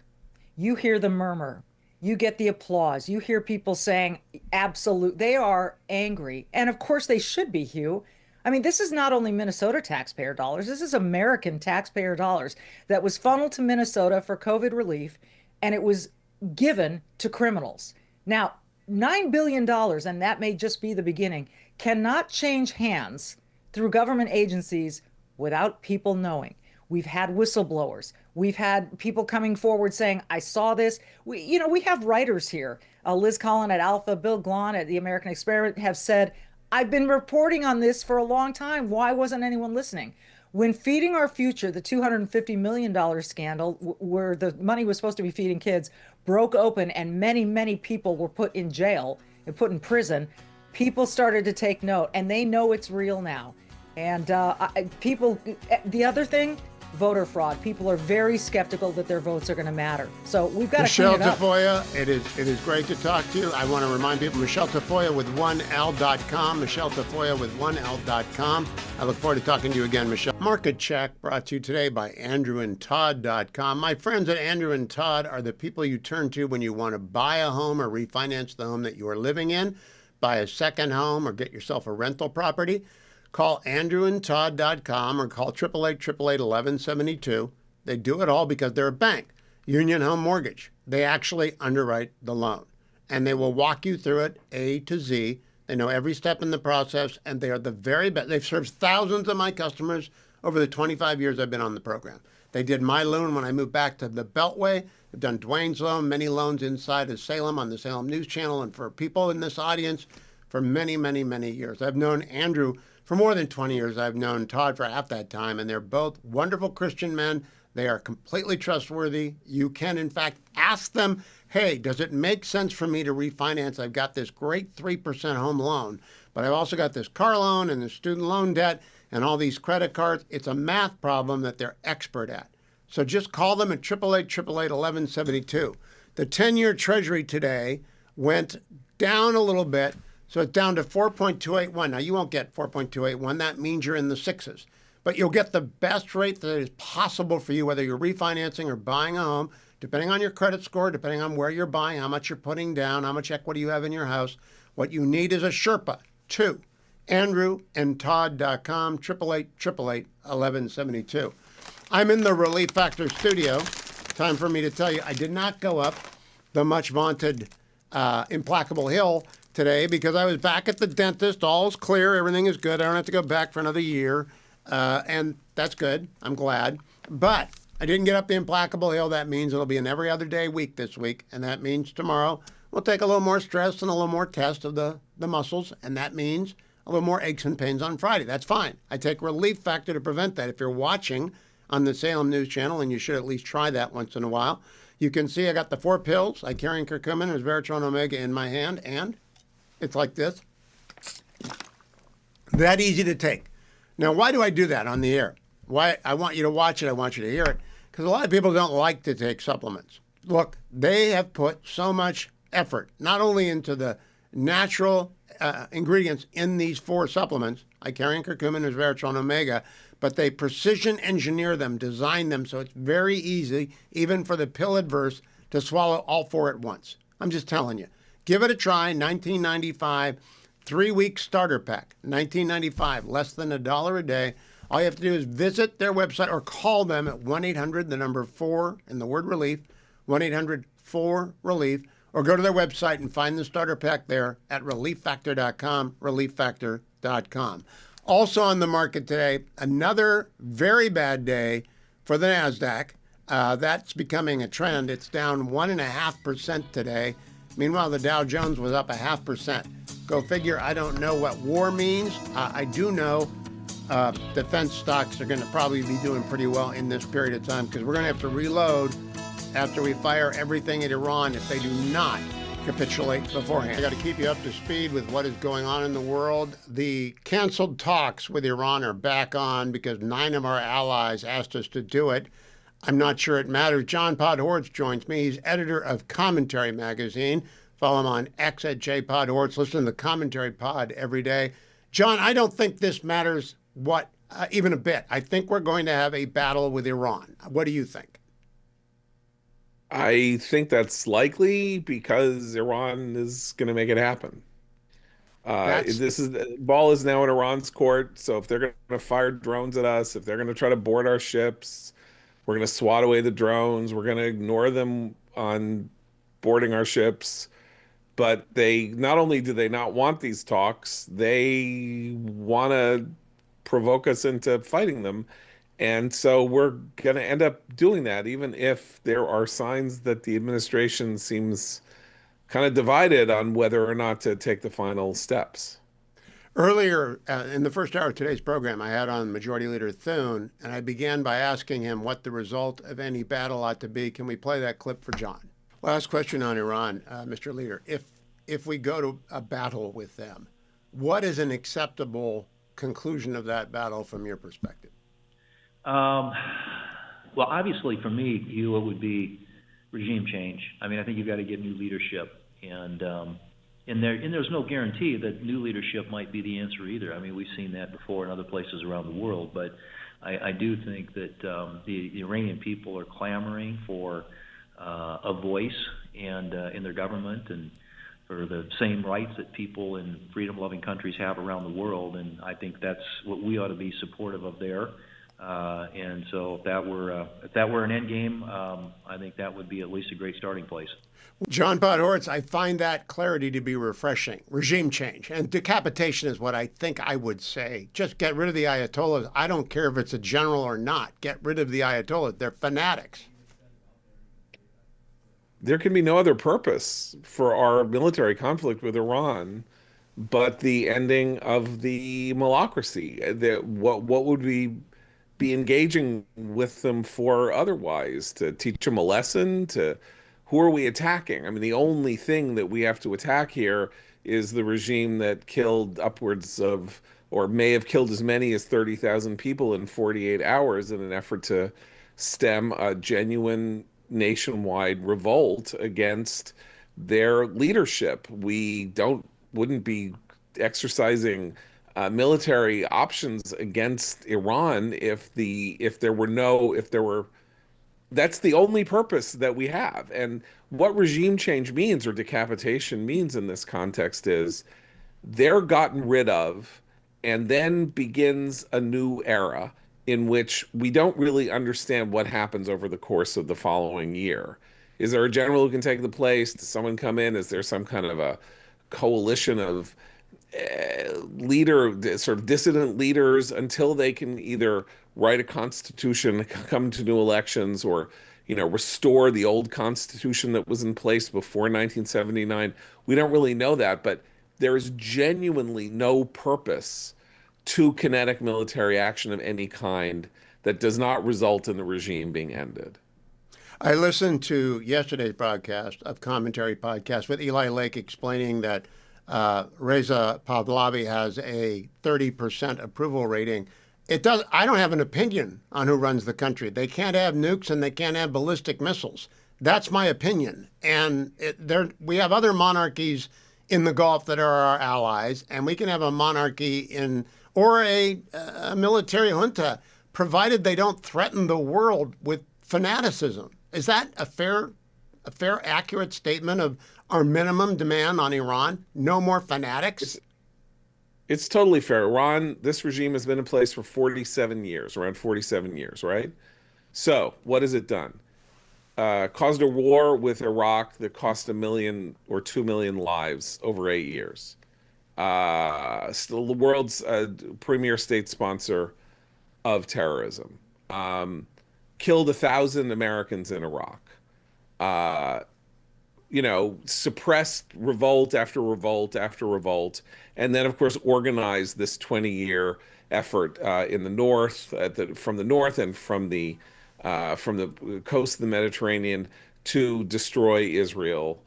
you hear the murmur, you get the applause, you hear people saying absolute. They are angry. And of course they should be, Hugh. I mean, this is not only Minnesota taxpayer dollars, this is American taxpayer dollars that was funneled to Minnesota for COVID relief, and it was given to criminals. Now, $9 billion, and that may just be the beginning, cannot change hands through government agencies without people knowing. We've had whistleblowers. We've had people coming forward saying, I saw this. We have writers here. Liz Collin at Alpha, Bill Glahn at the American Experiment have said, I've been reporting on this for a long time. Why wasn't anyone listening? When Feeding Our Future, the $250 million scandal, where the money was supposed to be feeding kids, broke open and many, many people were put in jail and put in prison, people started to take note, and they know it's real now. And the other thing, voter fraud. People are very skeptical that their votes are going to matter. So we've got to clean it up. Michelle Tafoya, it is great to talk to you. I want to remind people, Michelle Tafoya with 1L.com, Michelle Tafoya with 1L.com. I look forward to talking to you again, Michelle. Market Check brought to you today by AndrewandTodd.com. My friends at Andrew and Todd are the people you turn to when you want to buy a home or refinance the home that you are living in, buy a second home, or get yourself a rental property. Call AndrewandTodd.com or call 888-888-1172. They do it all because they're a bank, Union Home Mortgage. They actually underwrite the loan, and they will walk you through it A to Z. They know every step in the process, and they are the very best. They've served thousands of my customers over the 25 years I've been on the program. They did my loan when I moved back to the Beltway. They've done Dwayne's loan, many loans inside of Salem on the Salem News Channel, and for people in this audience for many, many, many years. I've known Andrew for more than 20 years. I've known Todd for half that time, and they're both wonderful Christian men. They are completely trustworthy. You can, in fact, ask them, hey, does it make sense for me to refinance? I've got this great 3% home loan, but I've also got this car loan and this student loan debt and all these credit cards. It's a math problem that they're expert at. So just call them at 888-888-1172. The 10-year Treasury today went down a little bit. So it's down to 4.281. Now, you won't get 4.281. That means you're in the sixes. But you'll get the best rate that is possible for you, whether you're refinancing or buying a home, depending on your credit score, depending on where you're buying, how much you're putting down, how much equity you have in your house. What you need is a Sherpa. 2. AndrewandTodd.com, 888-888-1172. I'm in the Relief Factor studio. Time for me to tell you, I did not go up the much vaunted Implacable Hill today because I was back at the dentist. All's clear. Everything is good. I don't have to go back for another year. And that's good. I'm glad. But I didn't get up the Implacable Hill. That means it'll be an every other day week this week. And that means tomorrow we'll take a little more stress and a little more test of the muscles. And that means a little more aches and pains on Friday. That's fine. I take Relief Factor to prevent that. If you're watching on the Salem News Channel, and you should at least try that once in a while, you can see I got the 4 pills, Icarian curcumin, resveratrol, omega in my hand, and it's like this. That easy to take. Now, why do I do that on the air? Why? I want you to watch it. I want you to hear it. Because a lot of people don't like to take supplements. Look, they have put so much effort, not only into the natural ingredients in these 4 supplements, Icarian curcumin, resveratrol, and omega, but they precision engineer them, design them so it's very easy, even for the pill adverse, to swallow all four at once. I'm just telling you. Give it a try, $19.95, 3-week starter pack, $19.95, less than $1 a day. All you have to do is visit their website or call them at 1-800, the number 4 and the word relief, 1-800-4-RELIEF, or go to their website and find the starter pack there at relieffactor.com, relieffactor.com. Also on the market today, another very bad day for the NASDAQ. That's becoming a trend. It's down 1.5% today. Meanwhile, the Dow Jones was up 0.5%. Go figure. I don't know what war means. I do know defense stocks are going to probably be doing pretty well in this period of time because we're going to have to reload after we fire everything at Iran if they do not capitulate beforehand. I got to keep you up to speed with what is going on in the world. The canceled talks with Iran are back on because 9 of our allies asked us to do it. I'm not sure it matters. John Podhoretz joins me. He's editor of Commentary Magazine. Follow him on X at jpodhoretz. Listen to the Commentary Pod every day. John, I don't think this matters even a bit. I think we're going to have a battle with Iran. What do you think? I think that's likely because Iran is going to make it happen. The ball is now in Iran's court. So if they're going to fire drones at us, if they're going to try to board our ships, we're going to swat away the drones. We're going to ignore them on boarding our ships. But not only do they not want these talks, they want to provoke us into fighting them. And so we're going to end up doing that, even if there are signs that the administration seems kind of divided on whether or not to take the final steps. Earlier in the first hour of today's program, I had on Majority Leader Thune, and I began by asking him what the result of any battle ought to be. Can we play that clip for John? Last question on Iran, Mr. Leader. If we go to a battle with them, what is an acceptable conclusion of that battle from your perspective? Well, obviously, for me, Hugh, it would be regime change. I mean, I think you've got to get new leadership, and there's no guarantee that new leadership might be the answer either. I mean, we've seen that before in other places around the world, but I do think that the Iranian people are clamoring for a voice and in their government and for the same rights that people in freedom-loving countries have around the world, and I think that's what we ought to be supportive of there. And so if that were an end game, I think that would be at least a great starting place. John Podhoretz, I find that clarity to be refreshing. Regime change and decapitation is what I think I would say. Just get rid of the Ayatollahs. I don't care if it's a general or not. Get rid of the Ayatollahs. They're fanatics. There can be no other purpose for our military conflict with Iran but the ending of the malocracy. What would we be engaging with them for otherwise? To teach them a lesson? Who are we attacking? I mean, the only thing that we have to attack here is the regime that killed upwards of, or may have killed as many as 30,000 people in 48 hours in an effort to stem a genuine nationwide revolt against their leadership. We wouldn't be exercising military options against Iran if there were. That's the only purpose that we have. And what regime change means, or decapitation means in this context, is they're gotten rid of, and then begins a new era in which we don't really understand what happens over the course of the following year. Is there a general who can take the place? Does someone come in? Is there some kind of a coalition of sort of dissident leaders until they can either write a constitution, come to new elections, or restore the old constitution that was in place before 1979? We don't really know that, but there is genuinely no purpose to kinetic military action of any kind that does not result in the regime being ended. I listened to yesterday's broadcast of Commentary Podcast with Eli Lake explaining that Reza Pahlavi has a 30% approval rating. I don't have an opinion on who runs the country. They can't have nukes and they can't have ballistic missiles. That's my opinion. And we have other monarchies in the Gulf that are our allies, and we can have a monarchy or a military junta, provided they don't threaten the world with fanaticism. Is that a fair a fair, accurate statement of our minimum demand on Iran? No more fanatics? It's totally fair. Iran, this regime has been in place for 47 years, around 47 years, right? So what has it done? Caused a war with Iraq that cost 1 million or 2 million lives over 8 years. Still the world's premier state sponsor of terrorism. Killed 1,000 Americans in Iraq. Suppressed revolt after revolt after revolt, and then, of course, organized this 20-year effort in the north, from the north and from the coast of the Mediterranean to destroy Israel,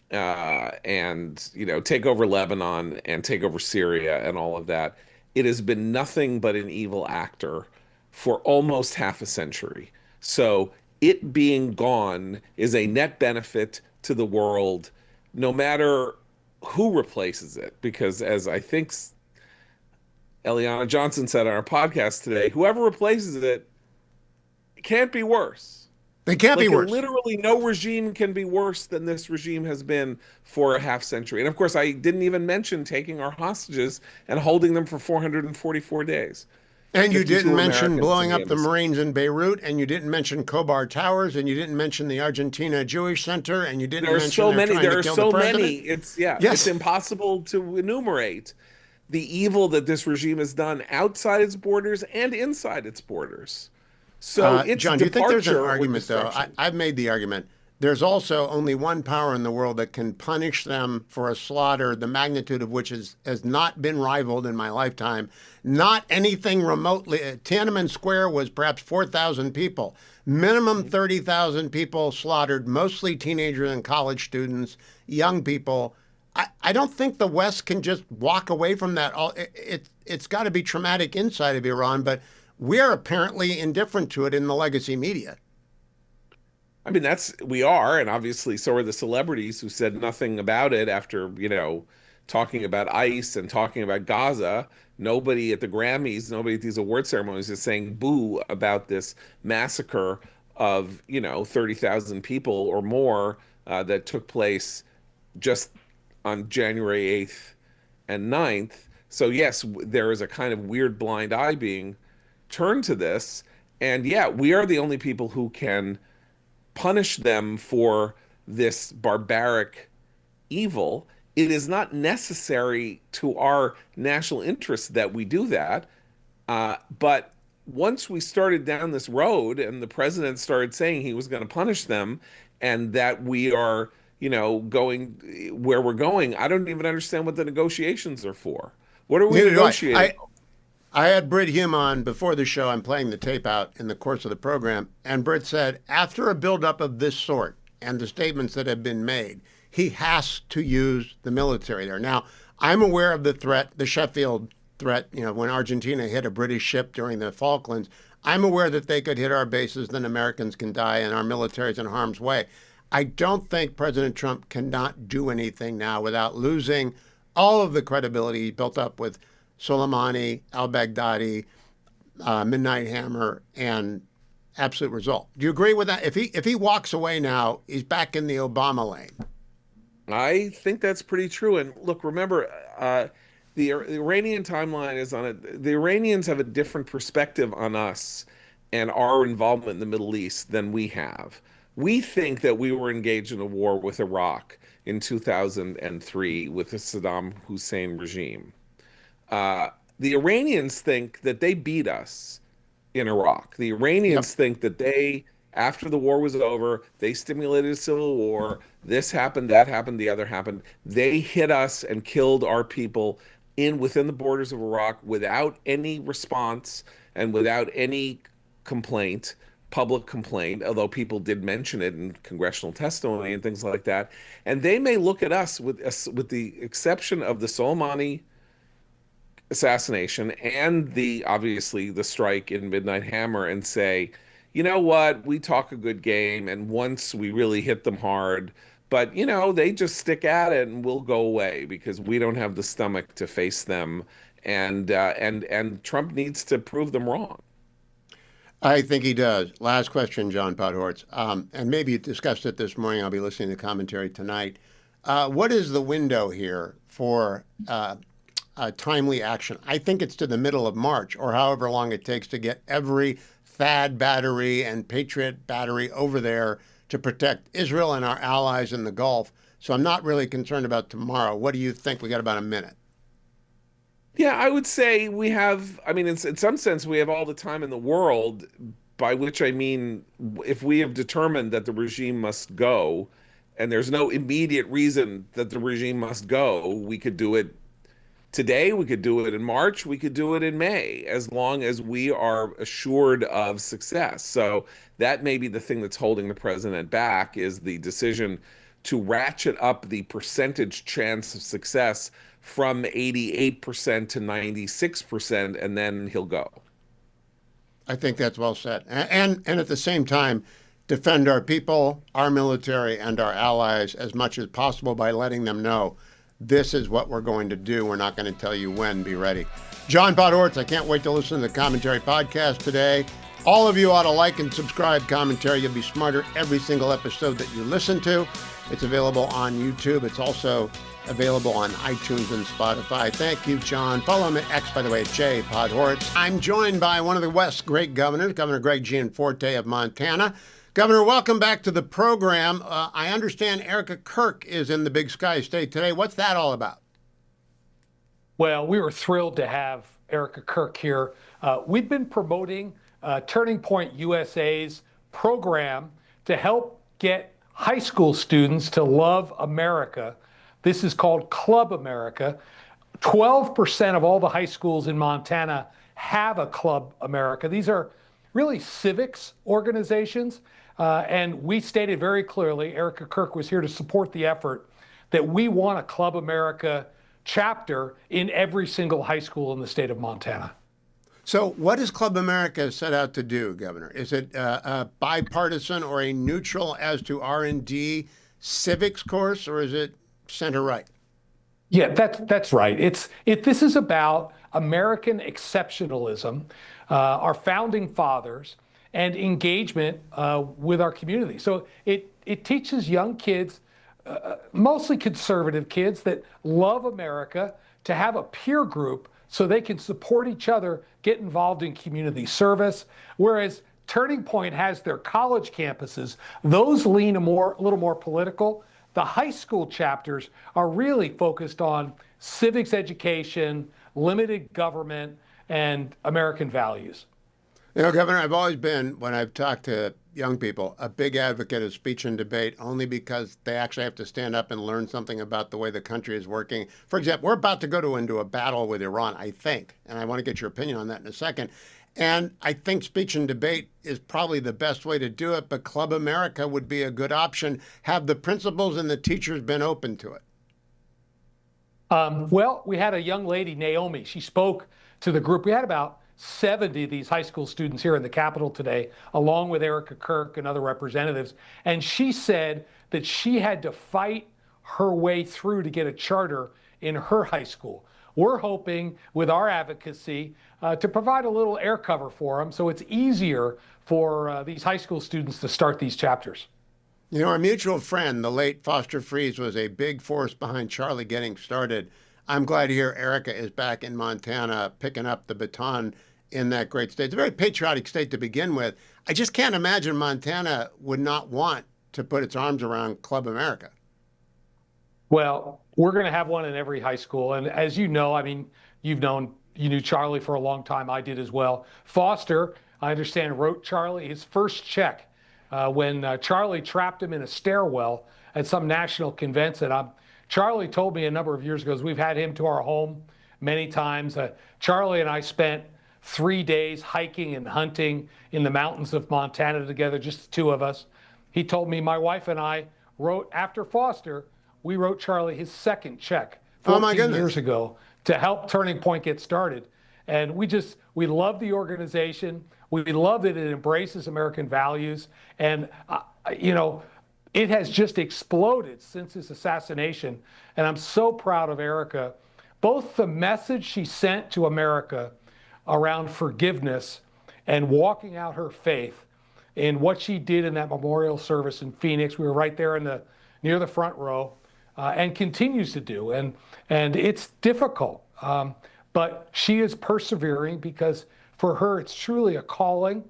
and take over Lebanon and take over Syria and all of that. It has been nothing but an evil actor for almost half a century. So it being gone is a net benefit to the world, no matter who replaces it. Because as I think Eliana Johnson said on our podcast today, whoever replaces it can't be worse. They can't be worse. Literally no regime can be worse than this regime has been for a half century. And of course, I didn't even mention taking our hostages and holding them for 444 days. And you didn't mention Americans blowing in the up the Marines in Beirut, and you didn't mention Khobar Towers, and you didn't mention the Argentina Jewish Center, and you didn't mention so many. There are so many. Yes. It's impossible to enumerate the evil that this regime has done outside its borders and inside its borders. So it's John, do you think there's an departure or argument, though? destruction. I've made the argument. There's also only one power in the world that can punish them for a slaughter, the magnitude of which has not been rivaled in my lifetime. Not anything remotely. Tiananmen Square was perhaps 4,000 people. Minimum 30,000 people slaughtered, mostly teenagers and college students, young people. I don't think the West can just walk away from that. It's got to be traumatic inside of Iran, but we're apparently indifferent to it in the legacy media. I mean, we are, and obviously so are the celebrities who said nothing about it after, talking about ICE and talking about Gaza. Nobody at the Grammys, nobody at these award ceremonies is saying boo about this massacre of, 30,000 people or more that took place just on January 8th and 9th. So yes, there is a kind of weird blind eye being turned to this. And yeah, we are the only people who can punish them for this barbaric evil. It is not necessary to our national interest that we do that. But once we started down this road and the president started saying he was going to punish them and that we are, going where we're going, I don't even understand what the negotiations are for. What are we negotiating? I had Britt Hume on before the show. I'm playing the tape out in the course of the program. And Britt said, after a buildup of this sort and the statements that have been made, he has to use the military there. Now, I'm aware of the threat, the Sheffield threat, when Argentina hit a British ship during the Falklands. I'm aware that they could hit our bases, then Americans can die, and our military's in harm's way. I don't think President Trump cannot do anything now without losing all of the credibility he built up with Soleimani, al-Baghdadi, Midnight Hammer, and Absolute Result. Do you agree with that? If he walks away now, he's back in the Obama lane. I think that's pretty true. And look, remember, the Iranian timeline is on it. The Iranians have a different perspective on us and our involvement in the Middle East than we have. We think that we were engaged in a war with Iraq in 2003 with the Saddam Hussein regime. The Iranians think that they beat us in Iraq. The Iranians think that after the war was over, they stimulated a civil war. This happened, that happened, the other happened. They hit us and killed our people within the borders of Iraq without any response and without any complaint, public complaint, although people did mention it in congressional testimony and things like that. And they may look at us with the exception of the Soleimani assassination and obviously the strike in Midnight Hammer and say, you know what, we talk a good game, and once we really hit them hard, but they just stick at it and we'll go away because we don't have the stomach to face them, and Trump needs to prove them wrong. I think he does. Last question, John Podhoretz. And maybe you discussed it this morning. I'll be listening to commentary tonight. What is the window here for timely action? I think it's to the middle of March, or however long it takes to get every THAAD battery and Patriot battery over there to protect Israel and our allies in the Gulf. So I'm not really concerned about tomorrow. What do you think? We got about a minute. Yeah, I would say we have, I mean, in some sense, we have all the time in the world, by which I mean, if we have determined that the regime must go, and there's no immediate reason that the regime must go, we could do it today, we could do it in March, we could do it in May, as long as we are assured of success. So that may be the thing that's holding the president back, is the decision to ratchet up the percentage chance of success from 88% to 96%, and then he'll go. I think that's well said. And at the same time, defend our people, our military, and our allies as much as possible by letting them know this is what we're going to do. We're not going to tell you when. Be ready. John Podhoretz, I can't wait to listen to the Commentary podcast today. All of you ought to like and subscribe Commentary. You'll be smarter every single episode that you listen to. It's available on YouTube. It's also available on iTunes and Spotify. Thank you, John. Follow him at X, by the way, J. Podhoretz. I'm joined by one of the West's great governors, Governor Greg Gianforte of Montana. Governor, welcome back to the program. I understand Erica Kirk is in the Big Sky State today. What's that all about? Well, we were thrilled to have Erica Kirk here. We've been promoting Turning Point USA's program to help get high school students to love America. This is called Club America. 12% of all the high schools in Montana have a Club America. These are really civics organizations. And we stated very clearly, Erica Kirk was here to support the effort, that we want a Club America chapter in every single high school in the state of Montana. So what does Club America set out to do, Governor? Is it a bipartisan or a neutral as to R&D civics course, or is it center-right? Yeah, that's right. This is about American exceptionalism, our founding fathers, and engagement with our community. So it teaches young kids, mostly conservative kids that love America, to have a peer group so they can support each other, get involved in community service. Whereas Turning Point has their college campuses. Those lean a little more political. The high school chapters are really focused on civics education, limited government, and American values. You know, Governor, I've always been, when I've talked to young people, a big advocate of speech and debate, only because they actually have to stand up and learn something about the way the country is working. For example, we're about to go into a battle with Iran, I think, and I want to get your opinion on that in a second. And I think speech and debate is probably the best way to do it, but Club America would be a good option. Have the principals and the teachers been open to it? Well, we had a young lady, Naomi. She spoke to the group. We had about 70 of these high school students here in the Capitol today, along with Erica Kirk and other representatives. And she said that she had to fight her way through to get a charter in her high school. We're hoping with our advocacy to provide a little air cover for them so it's easier for these high school students to start these chapters. You know, our mutual friend, the late Foster Freese, was a big force behind Charlie getting started. I'm glad to hear Erica is back in Montana picking up the baton in that great state. It's a very patriotic state to begin with. I just can't imagine Montana would not want to put its arms around Club America. Well, we're going to have one in every high school. And as you know, I mean, you knew Charlie for a long time. I did as well. Foster, I understand, wrote Charlie his first check when Charlie trapped him in a stairwell at some national convention. Charlie told me a number of years ago, we've had him to our home many times. Charlie and I spent 3 days hiking and hunting in the mountains of Montana together, just the two of us. He told me my wife and I wrote, after Foster, we wrote Charlie his second check 14 years ago to help Turning Point get started. And we love the organization. We love that it embraces American values. And, it has just exploded since his assassination. And I'm so proud of Erica, both the message she sent to America around forgiveness and walking out her faith in what she did in that memorial service in Phoenix. We were right there near the front row, and continues to do. And it's difficult, but she is persevering because for her, it's truly a calling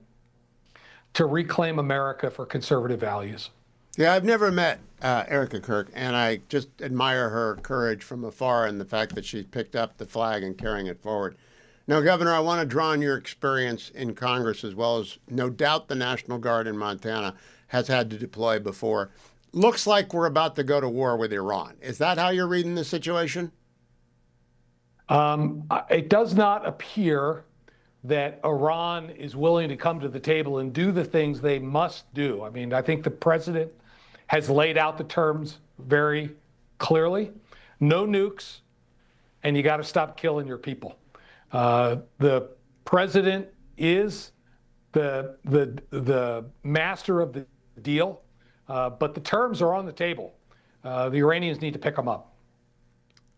to reclaim America for conservative values. Yeah, I've never met Erica Kirk, and I just admire her courage from afar and the fact that she's picked up the flag and carrying it forward. Now, Governor, I want to draw on your experience in Congress as well as no doubt the National Guard in Montana has had to deploy before. Looks like we're about to go to war with Iran. Is that how you're reading the situation? It does not appear that Iran is willing to come to the table and do the things they must do. I mean, I think the president has laid out the terms very clearly. No nukes, and you got to stop killing your people. The president is the master of the deal, but the terms are on the table. The Iranians need to pick them up.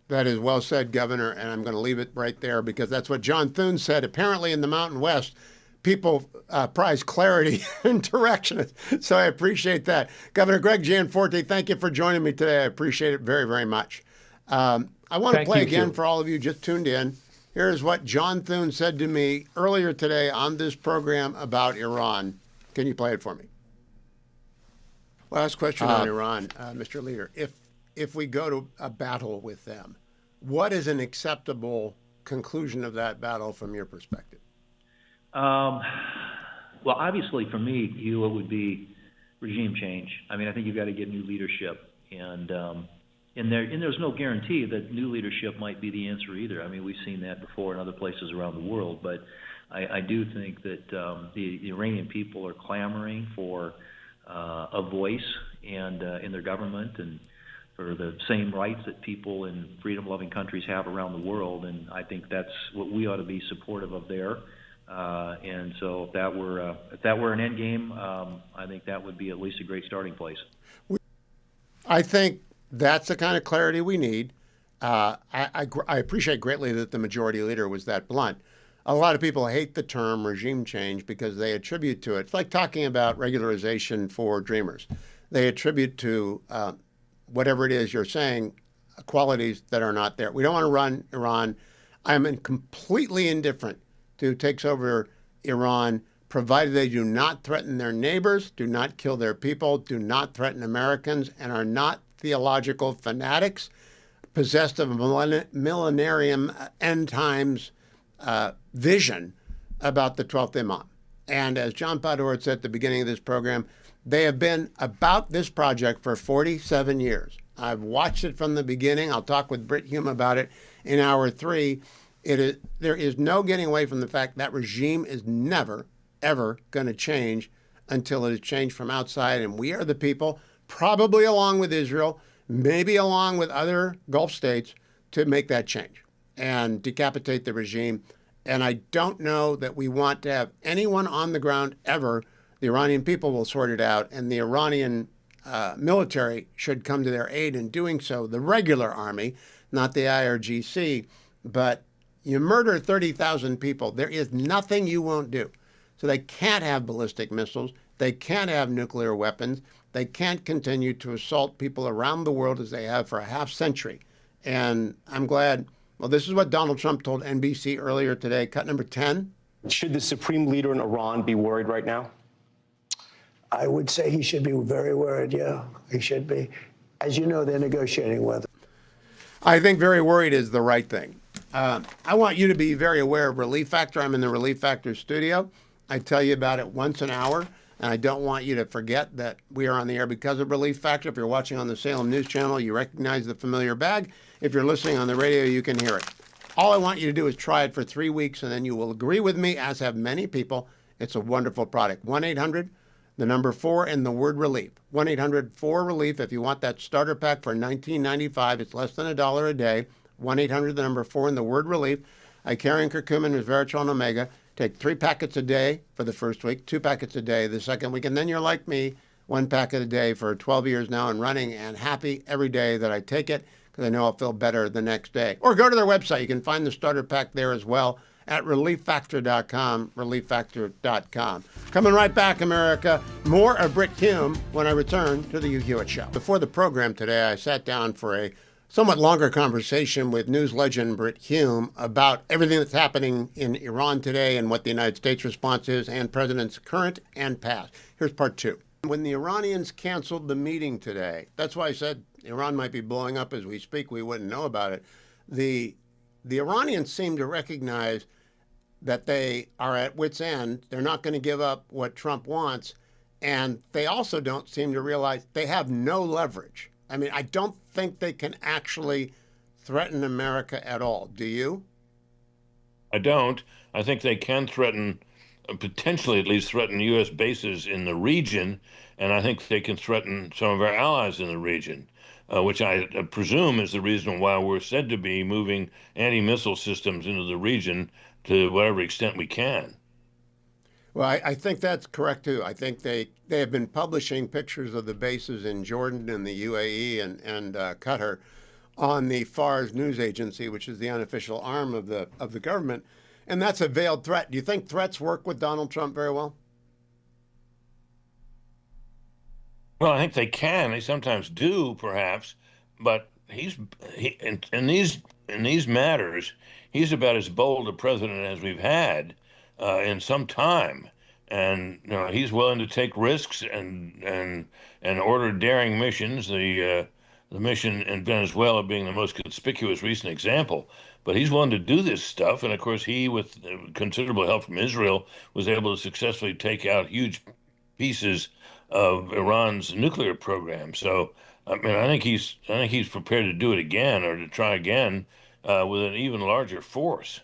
That is well said, Governor, and I'm going to leave it right there because that's what John Thune said. Apparently in the Mountain West, people prize clarity and direction. So I appreciate that. Governor Greg Gianforte, thank you for joining me today. I appreciate it very, very much. I want to play again for all of you just tuned in. Here's what John Thune said to me earlier today on this program about Iran. Can you play it for me? Last question on Iran, Mr. Leader. If we go to a battle with them, what is an acceptable conclusion of that battle from your perspective? Well, obviously for me, Hugh, it would be regime change. I mean, I think you've got to get new leadership, and there's no guarantee that new leadership might be the answer either. I mean, we've seen that before in other places around the world, but I do think that the Iranian people are clamoring for a voice and in their government and for the same rights that people in freedom-loving countries have around the world, and I think that's what we ought to be supportive of there. And so if that were an end game, I think that would be at least a great starting place. I think that's the kind of clarity we need. I appreciate greatly that the majority leader was that blunt. A lot of people hate the term regime change because they attribute to it. It's like talking about regularization for dreamers. They attribute to whatever it is you're saying, qualities that are not there. We don't want to run Iran. I'm completely indifferent to who takes over Iran, provided they do not threaten their neighbors, do not kill their people, do not threaten Americans, and are not theological fanatics possessed of a millenarium end times vision about the 12th Imam. And as John Podhoretz said at the beginning of this program, they have been about this project for 47 years. I've watched it from the beginning. I'll talk with Britt Hume about it in hour 3. There is no getting away from the fact that regime is never, ever going to change until it is changed from outside. And we are the people, probably along with Israel, maybe along with other Gulf states, to make that change and decapitate the regime. And I don't know that we want to have anyone on the ground ever. The Iranian people will sort it out, and the Iranian military should come to their aid in doing so. The regular army, not the IRGC, but you murder 30,000 people. There is nothing you won't do. So they can't have ballistic missiles. They can't have nuclear weapons. They can't continue to assault people around the world as they have for a half century. And I'm glad, well, this is what Donald Trump told NBC earlier today, cut number 10. Should the supreme leader in Iran be worried right now? I would say he should be very worried, yeah, he should be. As you know, they're negotiating with him. I think very worried is the right thing. I want you to be very aware of Relief Factor. I'm in the Relief Factor studio. I tell you about it once an hour, and I don't want you to forget that we are on the air because of Relief Factor. If you're watching on the Salem News Channel, you recognize the familiar bag. If you're listening on the radio, you can hear it. All I want you to do is try it for 3 weeks, and then you will agree with me, as have many people. It's a wonderful product. 1-800 the number 4 and the word relief. 1-800-4-RELIEF if you want that starter pack for $19.95. It's less than $1 a day. 1-800 the number 4 and the word relief. Icarian, curcumin, resveratrol, and omega. Take 3 packets a day for the first week, 2 packets a day the second week, and then you're like me, 1 packet a day for 12 years now and running, and happy every day that I take it because I know I'll feel better the next day. Or go to their website. You can find the starter pack there as well at relieffactor.com, relieffactor.com. Coming right back, America. More of Brit Hume when I return to the Hugh Hewitt Show. Before the program today, I sat down for a somewhat longer conversation with news legend Brit Hume about everything that's happening in Iran today and what the United States response is, and presidents current and past. Here's part two. When the Iranians canceled the meeting today, that's why I said Iran might be blowing up as we speak. We wouldn't know about it. The Iranians seem to recognize that they are at wit's end. They're not going to give up what Trump wants. And they also don't seem to realize they have no leverage. I mean, I don't think they can actually threaten America at all. Do you? I don't. I think they can threaten, potentially at least threaten U.S. bases in the region, and I think they can threaten some of our allies in the region, which I presume is the reason why we're said to be moving anti-missile systems into the region to whatever extent we can. Well, I think that's correct, too. I think they have been publishing pictures of the bases in Jordan and the UAE and Qatar on the Fars news agency, which is the unofficial arm of the government. And that's a veiled threat. Do you think threats work with Donald Trump very well? Well, I think they can. They sometimes do, perhaps, but in these matters, he's about as bold a president as we've had in some time, and he's willing to take risks and order daring missions. The mission in Venezuela being the most conspicuous recent example. But he's willing to do this stuff, and of course, he, with considerable help from Israel, was able to successfully take out huge pieces of Iran's nuclear program. So, I mean, I think he's prepared to do it again, or to try again with an even larger force.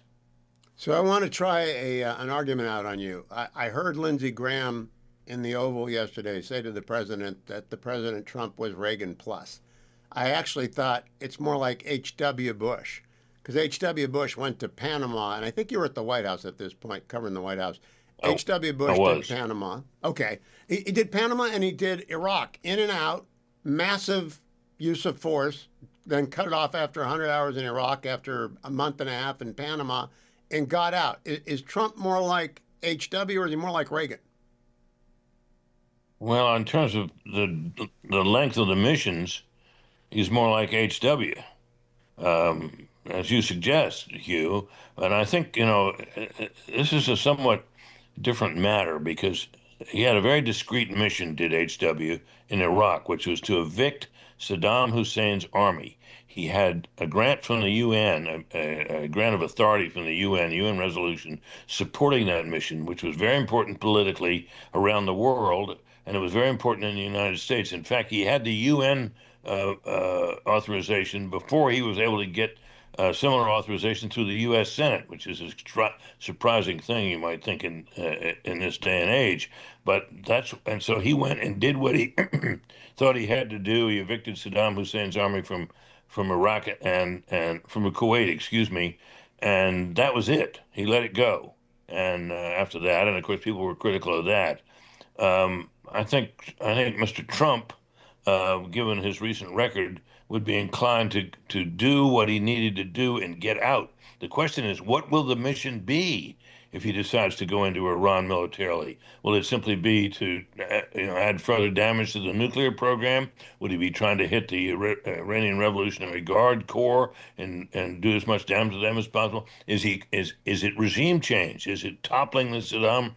So I want to try an argument out on you. I heard Lindsey Graham in the Oval yesterday say to the president that the President Trump was Reagan plus. I actually thought it's more like H.W. Bush, because H.W. Bush went to Panama, and I think you were at the White House at this point, covering the White House. H.W. Bush did Panama. Okay. He did Panama and he did Iraq, in and out, massive use of force, then cut it off after 100 hours in Iraq, after a month and a half in Panama, and got out. Is Trump more like H.W. or is he more like Reagan? Well, in terms of the length of the missions, he's more like H.W., as you suggest, Hugh. And I think, this is a somewhat different matter, because he had a very discreet mission, did H.W., in Iraq, which was to evict Saddam Hussein's army. He had a grant from the UN, a grant of authority from the UN resolution supporting that mission, which was very important politically around the world, and it was very important in the United States. In fact, he had the UN authorization before he was able to get similar authorization through the U.S. Senate, which is a surprising thing, you might think, in this day and age. But so he went and did what he thought he had to do. He evicted Saddam Hussein's army from Iraq and from Kuwait, excuse me, and that was it. He let it go. And after that, and of course, people were critical of that. I think Mr. Trump, given his recent record, would be inclined to do what he needed to do and get out. The question is, what will the mission be if he decides to go into Iran militarily? Will it simply be to add further damage to the nuclear program? Would he be trying to hit the Iranian Revolutionary Guard Corps and do as much damage to them as possible? Is it regime change? Is it toppling the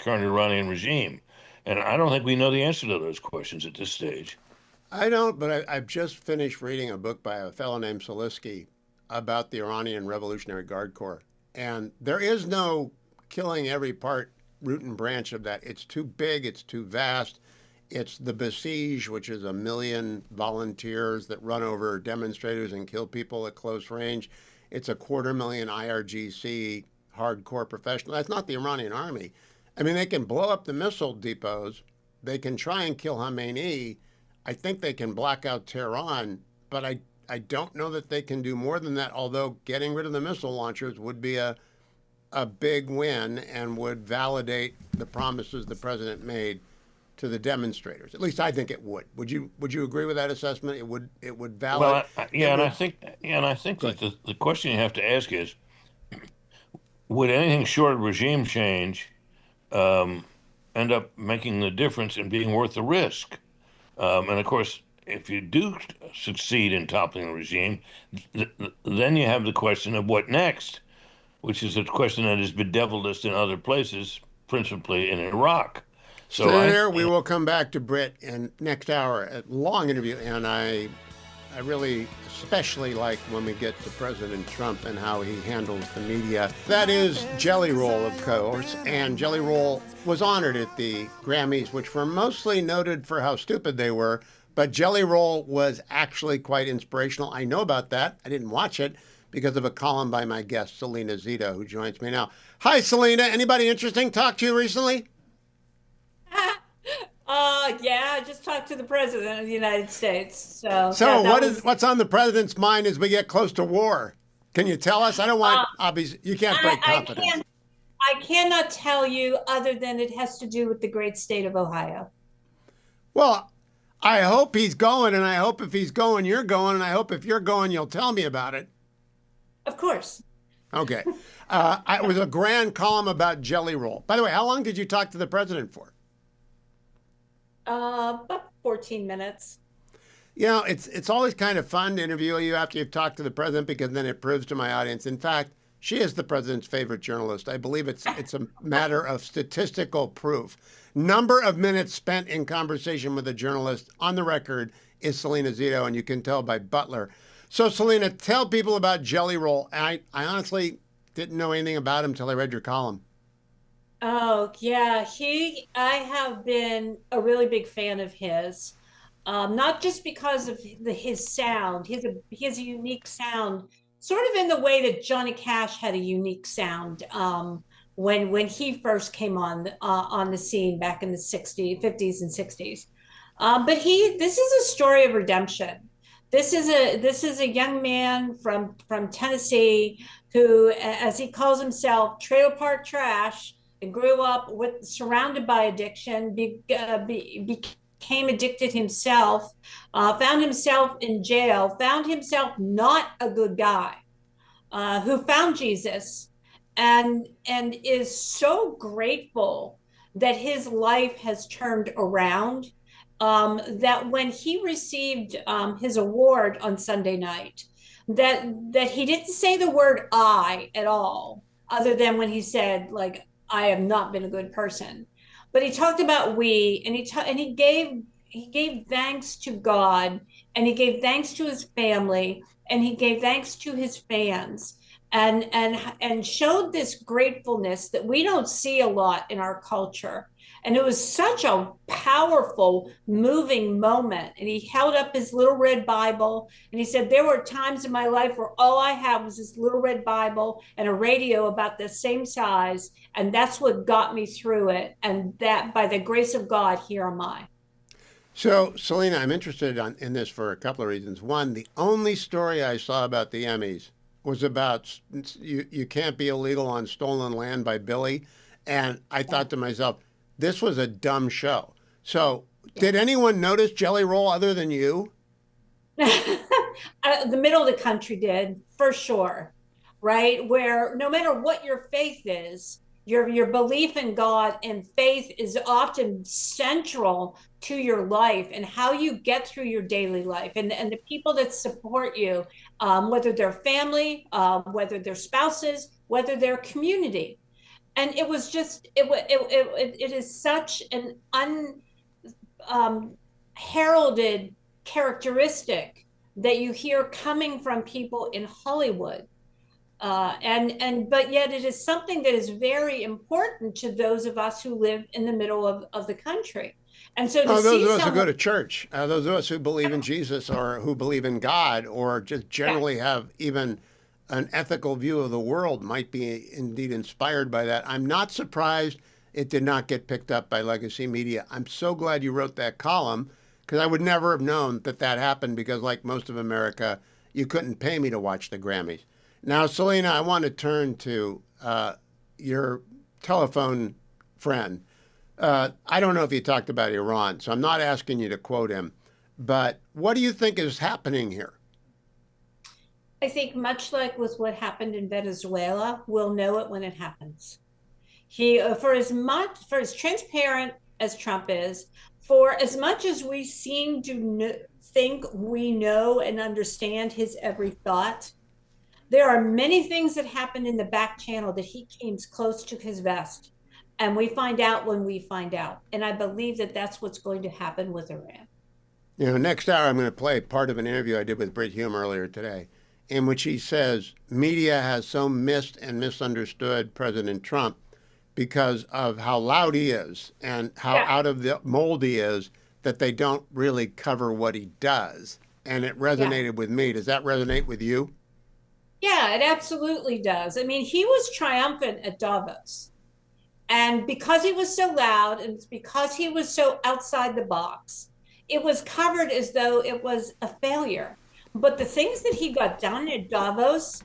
current Iranian regime? And I don't think we know the answer to those questions at this stage. I don't, but I've just finished reading a book by a fellow named Solinsky about the Iranian Revolutionary Guard Corps. And there is no killing every part, root and branch of that. It's too big, it's too vast. It's the Besiege, which is 1 million volunteers that run over demonstrators and kill people at close range. It's 250,000 IRGC hardcore professionals. That's not the Iranian army. I mean, they can blow up the missile depots. They can try and kill Khamenei. I think they can black out Tehran, but I don't know that they can do more than that, although getting rid of the missile launchers would be a big win and would validate the promises the president made to the demonstrators. At least I think it would. Would you agree with that assessment? It would validate. Well, I think that the question you have to ask is, would anything short of regime change end up making the difference and being worth the risk? And of course, if you do succeed in toppling the regime, then you have the question of what next, which is a question that has bedeviled us in other places, principally in Iraq. So Stay there. We will come back to Britt in next hour. A long interview, and I really especially like when we get to President Trump and how he handles the media. That is Jelly Roll, of course, and Jelly Roll was honored at the Grammys, which were mostly noted for how stupid they were, but Jelly Roll was actually quite inspirational. I know about that. I didn't watch it because of a column by my guest, Selena Zito, who joins me now. Hi, Selena. Anybody interesting talk to you recently? Yeah, I just talked to the president of the United States. So what's on the president's mind as we get close to war? Can you tell us? I don't want obviously you can't break confidence. I cannot tell you other than it has to do with the great state of Ohio. Well, I hope he's going, and I hope if he's going, you're going, and I hope if you're going, you'll tell me about it. Of course. Okay. It was a grand column about Jelly Roll. By the way, how long did you talk to the president for? About 14 minutes. You know, it's always kind of fun to interview you after you've talked to the president because then it proves to my audience. In fact, she is the president's favorite journalist. I believe it's a matter of statistical proof. Number of minutes spent in conversation with a journalist on the record is Selena Zito, and you can tell by Butler. So, Selena, tell people about Jelly Roll. I honestly didn't know anything about him until I read your column. Oh, yeah. I have been a really big fan of his, not just because of his sound. He has a unique sound, sort of in the way that Johnny Cash had a unique sound when he first came on the scene back in the 50s and 60s. But this is a story of redemption. This is a young man from Tennessee who, as he calls himself, trailer park trash, and grew up surrounded by addiction, became addicted himself, found himself in jail, found himself not a good guy, who found Jesus, and is so grateful that his life has turned around. That when he received his award on Sunday night, that he didn't say the word "I" at all, other than when he said, like, I have not been a good person, but he talked about we, and he gave thanks to God, and he gave thanks to his family, and he gave thanks to his fans, and showed this gratefulness that we don't see a lot in our culture. And it was such a powerful, moving moment. And he held up his little red Bible, and he said, there were times in my life where all I had was this little red Bible and a radio about the same size. And that's what got me through it. And that, by the grace of God, here am I. So, Selena, I'm interested in this for a couple of reasons. One, the only story I saw about the Emmys was about you can't be illegal on stolen land by Billy. And I thought to myself, this was a dumb show. So did anyone notice Jelly Roll other than you? The middle of the country did, for sure, right? Where no matter what your faith is, your belief in God and faith is often central to your life and how you get through your daily life. And the people that support you, whether they're family, whether they're spouses, whether they're community. And it was just, it is such an unheralded characteristic that you hear coming from people in Hollywood. But yet it is something that is very important to those of us who live in the middle of the country. And so those of us who go to church, those of us who believe in Jesus or who believe in God or just generally have even an ethical view of the world might be indeed inspired by that. I'm not surprised it did not get picked up by legacy media. I'm so glad you wrote that column because I would never have known that happened because, like most of America, you couldn't pay me to watch the Grammys. Now, Selena, I want to turn to your telephone friend. I don't know if he talked about Iran, so I'm not asking you to quote him, but what do you think is happening here? I think much like with what happened in Venezuela, we'll know it when it happens. He, for as transparent as Trump is, for as much as we seem to think we know and understand his every thought, there are many things that happen in the back channel that he keeps close to his vest. And we find out when we find out. And I believe that that's what's going to happen with Iran. You know, next hour I'm going to play part of an interview I did with Brit Hume earlier today, in which he says media has so missed and misunderstood President Trump because of how loud he is and how out of the mold he is, that they don't really cover what he does. And it resonated with me. Does that resonate with you? Yeah, it absolutely does. I mean, he was triumphant at Davos. And because he was so loud and because he was so outside the box, it was covered as though it was a failure. But the things that he got done at Davos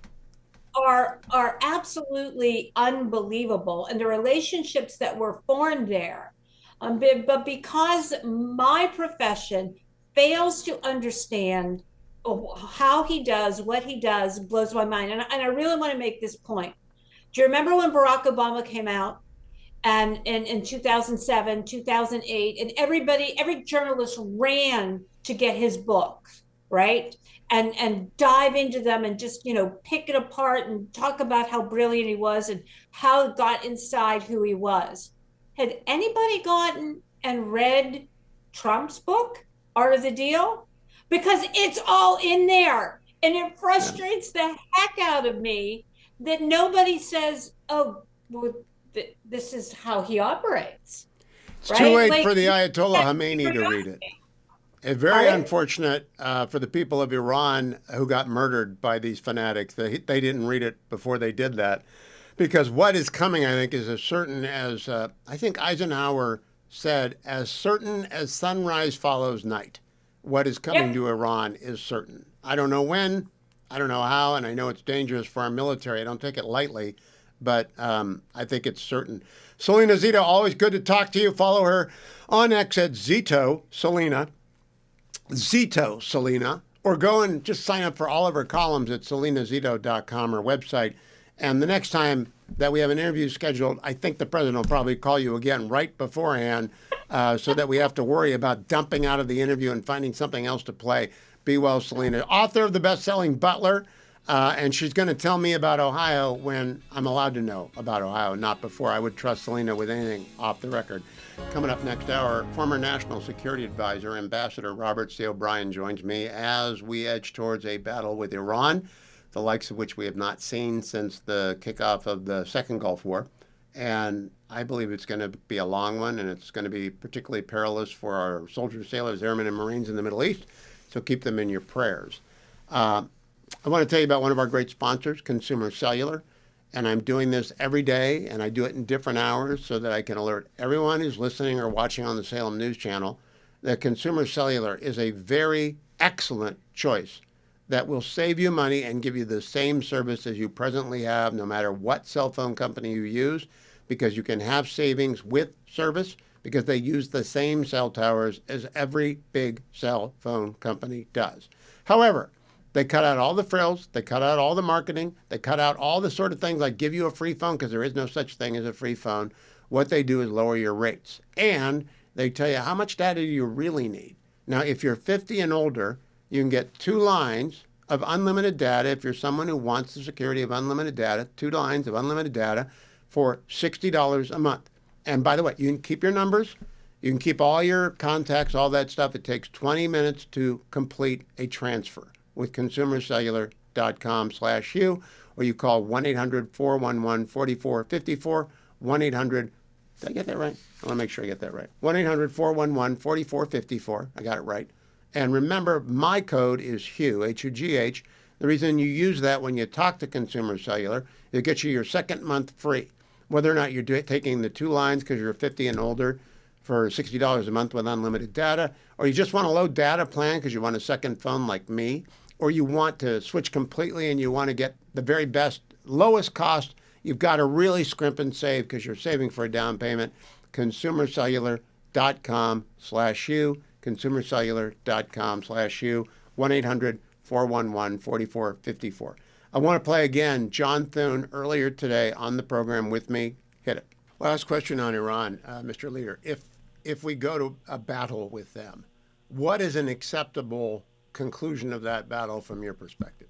are absolutely unbelievable, and the relationships that were formed there. But because my profession fails to understand how he does what he does, blows my mind. And I really want to make this point. Do you remember when Barack Obama came out? And in 2007, 2008, and every journalist ran to get his books, right? And dive into them and just, pick it apart and talk about how brilliant he was and how it got inside who he was. Had anybody gotten and read Trump's book, Art of the Deal? Because it's all in there. And it frustrates the heck out of me that nobody says, oh, well, this is how he operates. It's too late for the Ayatollah Khomeini to read it. It's very unfortunate for the people of Iran who got murdered by these fanatics. They didn't read it before they did that. Because what is coming, I think, is as certain as, I think Eisenhower said, as certain as sunrise follows night. What is coming to Iran is certain. I don't know when, I don't know how, and I know it's dangerous for our military. I don't take it lightly, but I think it's certain. Selena Zito, always good to talk to you. Follow her on X at Zito Selena, or go and just sign up for all of her columns at selenazito.com, her website. And the next time that we have an interview scheduled, I think the president will probably call you again right beforehand so that we have to worry about dumping out of the interview and finding something else to play. Be well, Selena. Author of the best-selling Butler, and she's going to tell me about Ohio when I'm allowed to know about Ohio, not before. I would trust Selena with anything off the record. Coming up next hour, former National Security Advisor, Ambassador Robert C. O'Brien joins me as we edge towards a battle with Iran, the likes of which we have not seen since the kickoff of the Second Gulf War. And I believe it's going to be a long one, and it's going to be particularly perilous for our soldiers, sailors, airmen, and Marines in the Middle East. So keep them in your prayers. I want to tell you about one of our great sponsors, Consumer Cellular. And I'm doing this every day, and I do it in different hours so that I can alert everyone who's listening or watching on the Salem News Channel that Consumer Cellular is a very excellent choice that will save you money and give you the same service as you presently have, no matter what cell phone company you use, because you can have savings with service because they use the same cell towers as every big cell phone company does. However, they cut out all the frills, they cut out all the marketing, they cut out all the sort of things like give you a free phone, because there is no such thing as a free phone. What they do is lower your rates. And they tell you how much data you really need. Now, if you're 50 and older, you can get 2 lines of unlimited data. If you're someone who wants the security of unlimited data, 2 lines of unlimited data for $60 a month. And by the way, you can keep your numbers. You can keep all your contacts, all that stuff. It takes 20 minutes to complete a transfer with consumercellular.com/Hugh, or you call 1-800-411-4454, 1-800, did I get that right? I want to make sure I get that right. 1-800-411-4454. I got it right. And remember, my code is Hugh, H-U-G-H. The reason you use that when you talk to Consumer Cellular, it gets you your second month free. Whether or not you're taking the 2 lines because you're 50 and older for $60 a month with unlimited data, or you just want a low data plan because you want a second phone like me, or you want to switch completely and you want to get the very best, lowest cost, you've got to really scrimp and save because you're saving for a down payment. consumercellular.com/Hugh, consumercellular.com/Hugh, 411-4454. I want to play again John Thune earlier today on the program with me. Hit it. Last question on Iran, Mr. Leader. If we go to a battle with them, what is an acceptable conclusion of that battle from your perspective?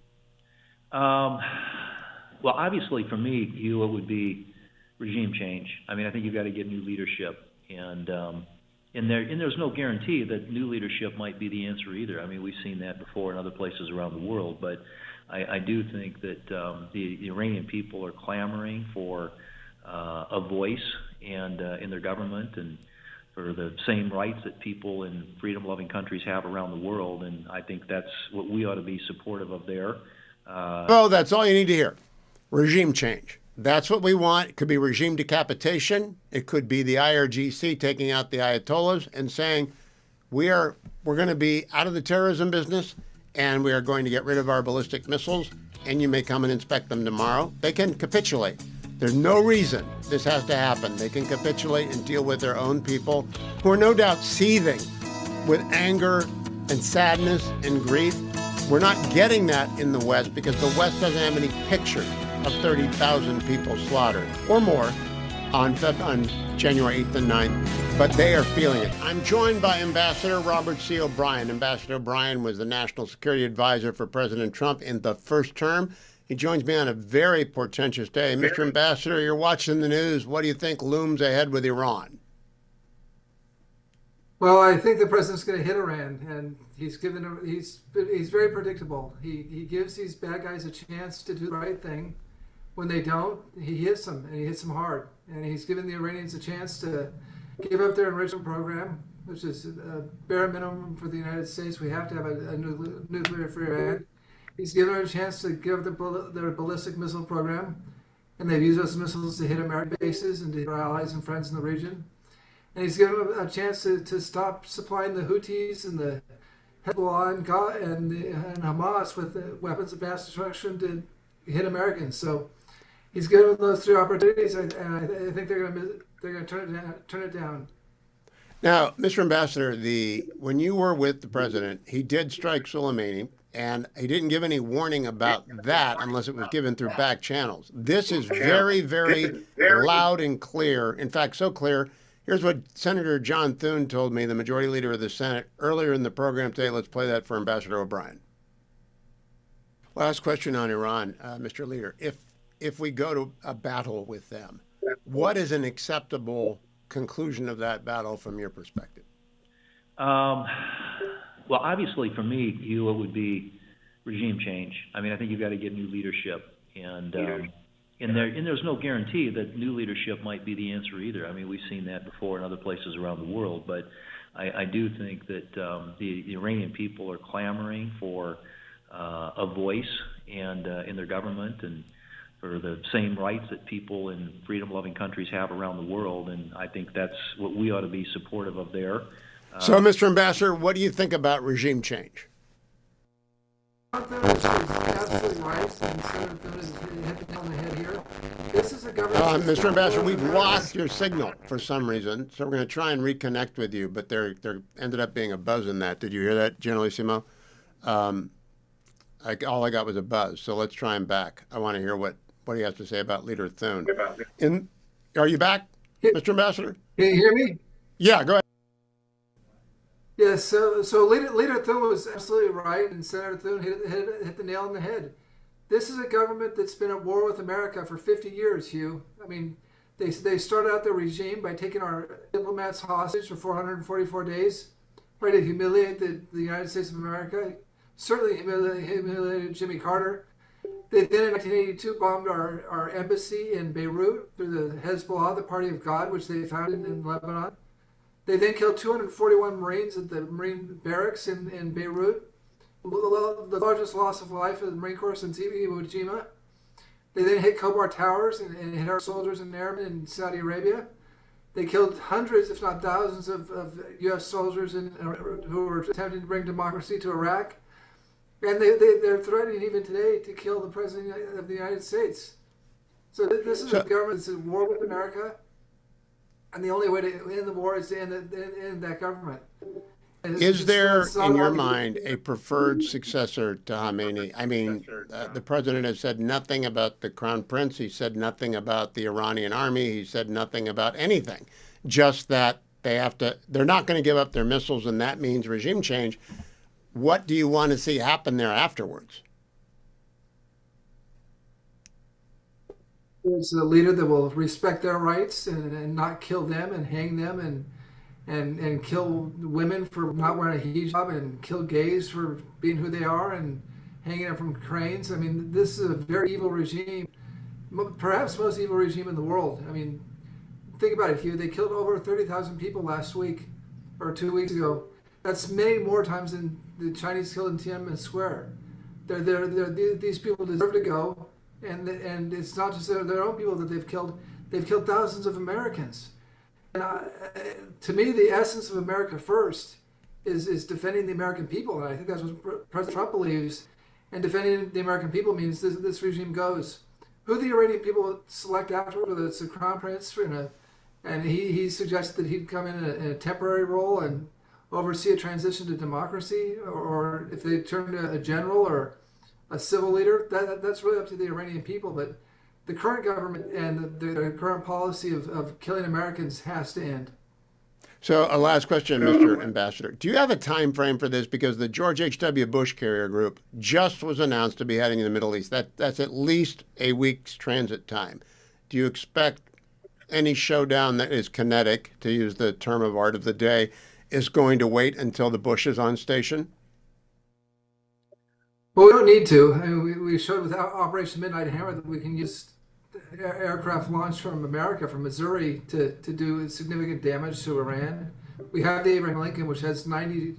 Well, obviously, for me, Hugh, it would be regime change. I mean, I think you've got to get new leadership, and there's no guarantee that new leadership might be the answer either. I mean, we've seen that before in other places around the world, but I do think that the Iranian people are clamoring for a voice and in their government and for the same rights that people in freedom-loving countries have around the world, and I think that's what we ought to be supportive of there. Oh, that's all you need to hear. Regime change. That's what we want. It could be regime decapitation. It could be the IRGC taking out the Ayatollahs and saying, we're going to be out of the terrorism business and we are going to get rid of our ballistic missiles, and you may come and inspect them tomorrow. They can capitulate. There's no reason this has to happen. They can capitulate and deal with their own people who are no doubt seething with anger and sadness and grief. We're not getting that in the West because the West doesn't have any pictures of 30,000 people slaughtered or more on January 8th and 9th, but they are feeling it. I'm joined by Ambassador Robert C. O'Brien. Ambassador O'Brien was the National Security Advisor for President Trump in the first term. He joins me on a very portentous day. Mr. Ambassador, you're watching the news. What do you think looms ahead with Iran? Well, I think the president's going to hit Iran, and he's very predictable. He gives these bad guys a chance to do the right thing. When they don't, he hits them, and he hits them hard. And he's given the Iranians a chance to give up their enrichment program, which is a bare minimum for the United States. We have to have a nuclear-free Iran. He's given them a chance to give up their ballistic missile program, and they've used those missiles to hit American bases and to hit our allies and friends in the region. And he's given them a chance to stop supplying the Houthis and the Hezbollah and Hamas with weapons of mass destruction to hit Americans. So he's given them those three opportunities, and I think they're going to turn it down. Now, Mr. Ambassador, when you were with the president, he did strike Soleimani, and he didn't give any warning about that unless it was given through back channels. This is very, very loud and clear. In fact, so clear. Here's what Senator John Thune told me, the majority leader of the Senate, earlier in the program today. Let's play that for Ambassador O'Brien. Last question on Iran, Mr. Leader. If we go to a battle with them, what is an acceptable conclusion of that battle from your perspective? Well, obviously, for me, Hugh, it would be regime change. I mean, I think you've got to get new leadership, and there's no guarantee that new leadership might be the answer either. I mean, we've seen that before in other places around the world, but I do think that the Iranian people are clamoring for a voice and in their government and for the same rights that people in freedom-loving countries have around the world, and I think that's what we ought to be supportive of there. So, Mr. Ambassador, what do you think about regime change? Absolutely right. And Senator Thune has hit the nail on the head here. This is a government. Mr. Ambassador, we've lost your signal for some reason, so we're going to try and reconnect with you. But there ended up being a buzz in that. Did you hear that, Generalissimo? All I got was a buzz. So let's try him back. I want to hear what he has to say about Leader Thune. Are you back, Mr. Ambassador? Can you hear me? Yeah, go ahead. Yes, so Leader Thune was absolutely right, and Senator Thune hit the nail on the head. This is a government that's been at war with America for 50 years, Hugh. I mean, they started out their regime by taking our diplomats hostage for 444 days, right, to humiliate the United States of America, certainly humiliated Jimmy Carter. They then in 1982 bombed our embassy in Beirut through the Hezbollah, the Party of God, which they founded in Lebanon. They then killed 241 Marines at the Marine barracks in Beirut, the largest loss of life of the Marine Corps since Iwo Jima. They then hit Khobar Towers and hit our soldiers and airmen in Saudi Arabia. They killed hundreds, if not thousands, of U.S. soldiers who were attempting to bring democracy to Iraq. And they're threatening even today to kill the President of the United States. So this is a government that's at war with America. And the only way to end the war is to end that government. Is there, in your mind, a preferred successor to Khamenei? I mean, the president has said nothing about the crown prince. He said nothing about the Iranian army. He said nothing about anything. Just that they're not going to give up their missiles, and that means regime change. What do you want to see happen there afterwards? It's a leader that will respect their rights and not kill them and hang them and kill women for not wearing a hijab and kill gays for being who they are and hanging them from cranes. I mean, this is a very evil regime, perhaps the most evil regime in the world. I mean, think about it, Hugh. They killed over 30,000 people last week or 2 weeks ago. That's many more times than the Chinese killed in Tiananmen Square. These people deserve to go, and it's not just their own people that they've killed. They've killed thousands of Americans. And to me, the essence of America first is defending the American people, and I think that's what President Trump believes. And defending the American people means this regime goes. Who the Iranian people select afterward, whether it's the crown prince, and he suggested that he'd come in a temporary role and oversee a transition to democracy, or if they turn to a general or a civil leader, that's really up to the Iranian people. But the current government and the current policy of killing Americans has to end. So a last question, Mr. Ambassador. Do you have a time frame for this? Because the George H.W. Bush Carrier Group just was announced to be heading in the Middle East. That's at least a week's transit time. Do you expect any showdown that is kinetic, to use the term of art of the day, is going to wait until the Bush is on station? Well, we don't need to. I mean, we showed with Operation Midnight Hammer that we can use aircraft launched from America, from Missouri, to do significant damage to Iran. We have the Abraham Lincoln, which has 90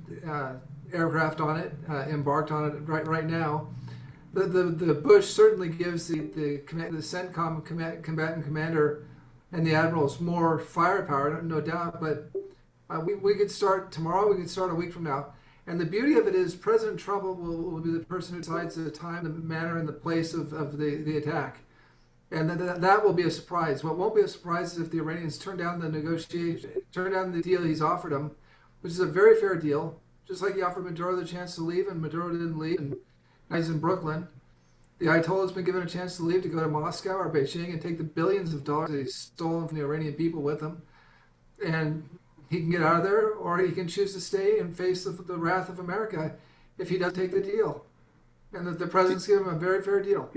aircraft on it, embarked on it right now. The Bush certainly gives the CENTCOM combatant commander and the admirals more firepower, no doubt. But we could start tomorrow. We could start a week from now. And the beauty of it is President Trump will be the person who decides the time, the manner, and the place of the attack. And that will be a surprise. What won't be a surprise is if the Iranians turn down the deal he's offered them, which is a very fair deal, just like he offered Maduro the chance to leave, and Maduro didn't leave, and now he's in Brooklyn. The Ayatollah's been given a chance to leave, to go to Moscow or Beijing and take the billions of dollars that he's stolen from the Iranian people with him. And he can get out of there, or he can choose to stay and face the wrath of America if he does take the deal. And the president's given him a very fair deal.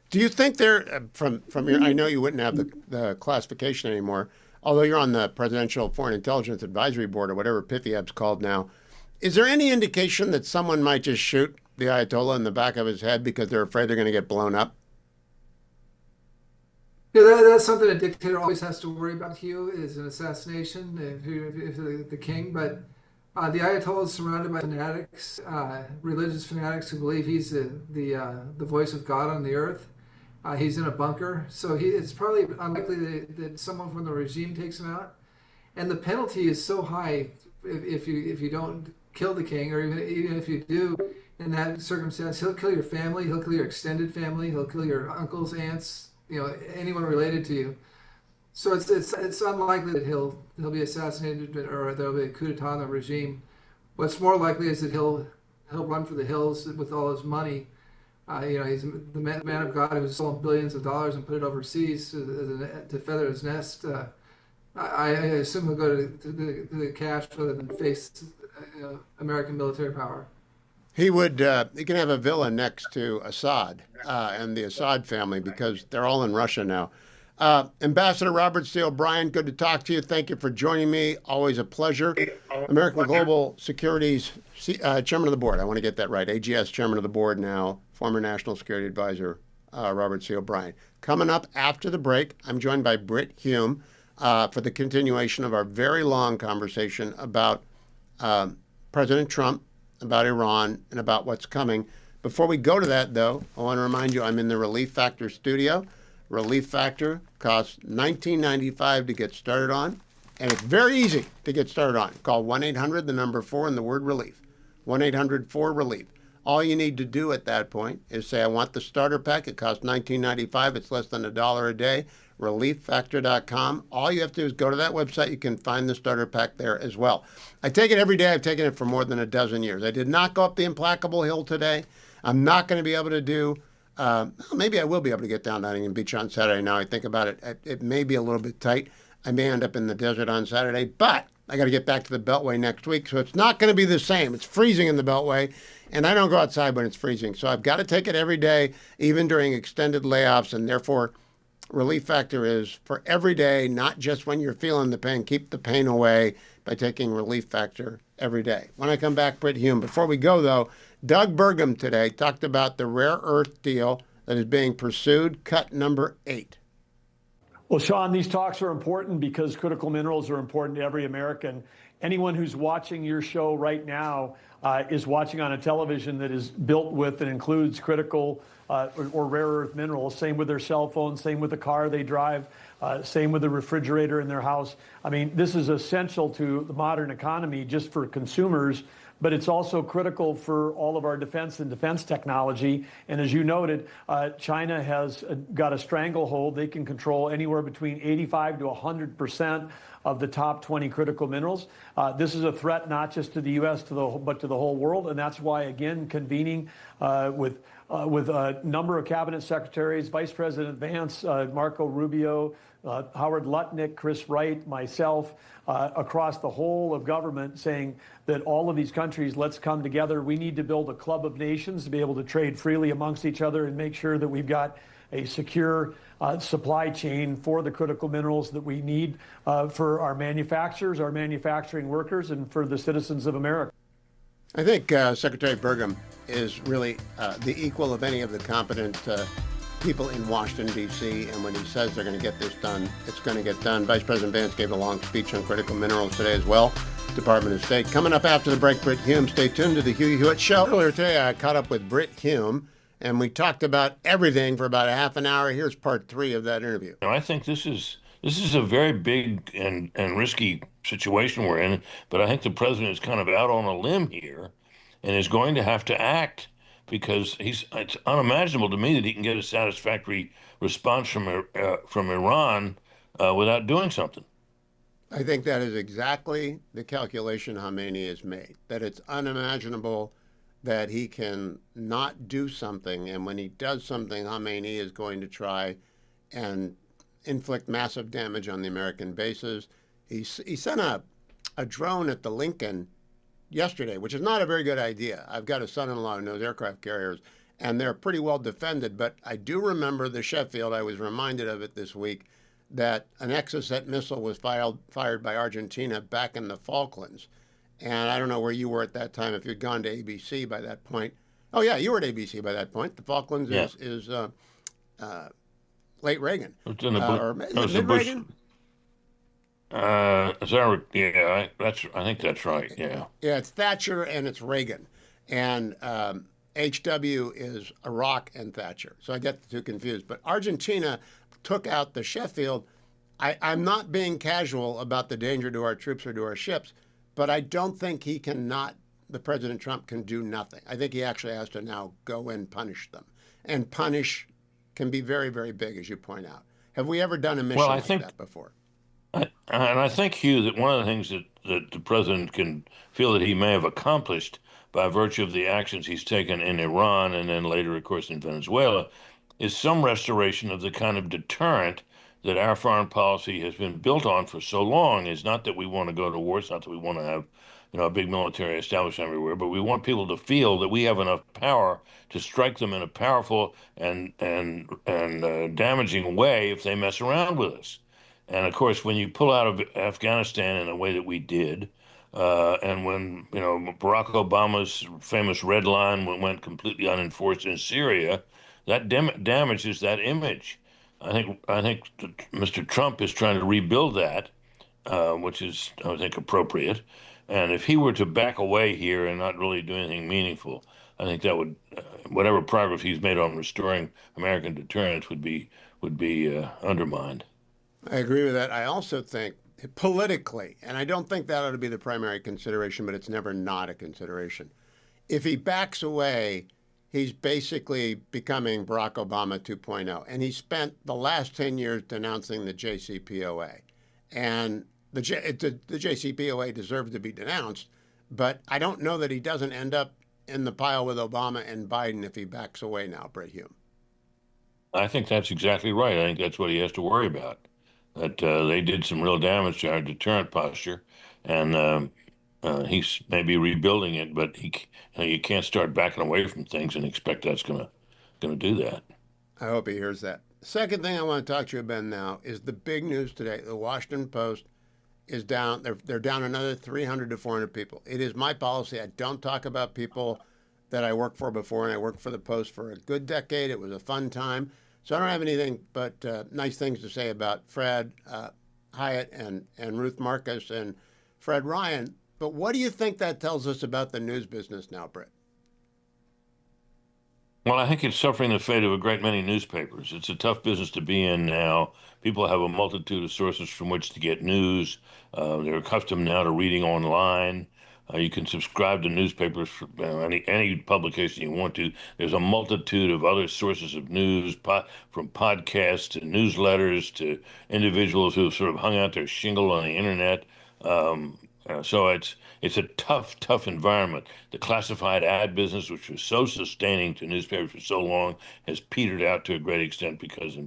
Do you think there, from your, I know you wouldn't have the classification anymore, although you're on the Presidential Foreign Intelligence Advisory Board, or whatever PIFIAB's called now, is there any indication that someone might just shoot the Ayatollah in the back of his head because they're afraid they're going to get blown up? Yeah, that's something a dictator always has to worry about, Hugh, is an assassination if the king. But the Ayatollah is surrounded by fanatics, religious fanatics who believe he's the voice of God on the earth. He's in a bunker, so it's probably unlikely that someone from the regime takes him out. And the penalty is so high if you don't kill the king, or even if you do, in that circumstance, he'll kill your family, he'll kill your extended family, he'll kill your uncles, aunts, anyone related to you. So it's unlikely that he'll be assassinated or there'll be a coup d'etat in the regime. What's more likely is that he'll run for the hills with all his money. He's the man of God who's stolen billions of dollars and put it overseas to feather his nest. I assume he'll go to the cash rather than face American military power. He can have a villa next to Assad and the Assad family, because they're all in Russia now. Ambassador Robert C. O'Brien, good to talk to you. Thank you for joining me. Always a pleasure. American Global Securities Chairman of the Board. I want to get that right. AGS Chairman of the Board now, former National Security Advisor Robert C. O'Brien. Coming up after the break, I'm joined by Britt Hume for the continuation of our very long conversation about President Trump, about Iran, and about what's coming. Before we go to that, though, I want to remind you I'm in the Relief Factor studio. Relief Factor costs $19.95 to get started on, and it's very easy to get started on. Call 1-800, the number 4, and the word relief. 1-800-4-RELIEF. All you need to do at that point is say, I want the starter pack. It costs $19.95. It's less than $1 a day. relieffactor.com. All you have to do is go to that website. You can find the starter pack there as well. I take it every day. I've taken it for more than a dozen years. I did not go up the implacable hill today. I'm not going to be able to do, maybe I will be able to get down Huntington Beach on Saturday. Now I think about it, it may be a little bit tight. I may end up in the desert on Saturday, but I got to get back to the Beltway next week, so it's not going to be the same. It's freezing in the Beltway, and I don't go outside when it's freezing. So I've got to take it every day, even during extended layoffs, and therefore Relief Factor is for every day, not just when you're feeling the pain. Keep the pain away by taking Relief Factor every day. When I come back, Britt Hume. Before we go, though, Doug Burgum today talked about the rare earth deal that is being pursued, cut number 8. Well, Sean, these talks are important because critical minerals are important to every American. Anyone who's watching your show right now is watching on a television that is built with and includes critical or rare earth minerals. Same with their cell phone, same with the car they drive, same with the refrigerator in their house. I mean, this is essential to the modern economy just for consumers, but it's also critical for all of our defense and defense technology. And as you noted, China has got a stranglehold. They can control anywhere between 85 to 100% of the top 20 critical minerals. This is a threat not just to the U.S., but to the whole world. And that's why, again, convening with a number of cabinet secretaries, Vice President Vance, Marco Rubio, Howard Lutnick, Chris Wright, myself, across the whole of government, saying that all of these countries, let's come together. We need to build a club of nations to be able to trade freely amongst each other and make sure that we've got a secure supply chain for the critical minerals that we need for our manufacturers, our manufacturing workers, and for the citizens of America. I think Secretary Burgum is really the equal of any of the competent people in Washington, D.C., and when he says they're going to get this done, it's going to get done. Vice President Vance gave a long speech on critical minerals today as well. Department of State. Coming up after the break, Britt Hume. Stay tuned to the Hugh Hewitt Show. Earlier today, I caught up with Britt Hume, and we talked about everything for about a half an hour. Here's part 3 of that interview. I think this is a very big and risky situation we're in, but I think the president is kind of out on a limb here and is going to have to act, because it's unimaginable to me that he can get a satisfactory response from Iran without doing something. I think that is exactly the calculation Khamenei has made, that it's unimaginable that he can not do something, and when he does something, Khamenei is going to try and inflict massive damage on the American bases. He sent a drone at the Lincoln yesterday, which is not a very good idea. I've got a son-in-law who knows aircraft carriers, and they're pretty well defended, but I do remember the Sheffield. I was reminded of it this week, that an Exocet missile was fired by Argentina back in the Falklands. And I don't know where you were at that time, if you'd gone to ABC by that point. Oh, yeah, you were at ABC by that point. The Falklands is late Reagan. Or mid-Reagan? I think that's right, yeah. Yeah, it's Thatcher and it's Reagan. And HW is Iraq and Thatcher. So I get the two confused. But Argentina took out the Sheffield. I'm not being casual about the danger to our troops or to our ships, but I don't think the President Trump can do nothing. I think he actually has to now go and punish them. And punish can be very, very big, as you point out. Have we ever done a mission like that before? And I think, Hugh, that one of the things that the president can feel that he may have accomplished by virtue of the actions he's taken in Iran and then later, of course, in Venezuela, is some restoration of the kind of deterrent that our foreign policy has been built on for so long. Is not that we want to go to war, it's not that we want to have a big military establishment everywhere, but we want people to feel that we have enough power to strike them in a powerful and damaging way if they mess around with us. And of course, when you pull out of Afghanistan in a way that we did, and when Barack Obama's famous red line went completely unenforced in Syria, that damages that image. I think Mr. Trump is trying to rebuild that, which is, I think, appropriate. And if he were to back away here and not really do anything meaningful, I think that would, whatever progress he's made on restoring American deterrence would be undermined. I agree with that. I also think politically, and I don't think that ought to be the primary consideration, but it's never not a consideration. If he backs away, he's basically becoming Barack Obama 2.0. And he spent the last 10 years denouncing the JCPOA. And the JCPOA deserves to be denounced, but I don't know that he doesn't end up in the pile with Obama and Biden if he backs away now, Brett Hume. I think that's exactly right. I think that's what he has to worry about. That they did some real damage to our deterrent posture, and he's maybe rebuilding it, but you can't start backing away from things and expect that's gonna do that. I hope he hears that. Second thing I want to talk to you about now is the big news today. The Washington Post is down. They're down another 300 to 400 people. It is my policy. I don't talk about people that I worked for before, and I worked for the Post for a good decade. It was a fun time. So I don't have anything but nice things to say about Fred Hyatt and Ruth Marcus and Fred Ryan. But what do you think that tells us about the news business now, Britt? Well, I think it's suffering the fate of a great many newspapers. It's a tough business to be in now. People have a multitude of sources from which to get news. They're accustomed now to reading online. You can subscribe to newspapers for any publication you want to. There's a multitude of other sources of news, from podcasts to newsletters to individuals who have sort of hung out their shingle on the internet. So it's a tough environment. The classified ad business, which was so sustaining to newspapers for so long, has petered out to a great extent because,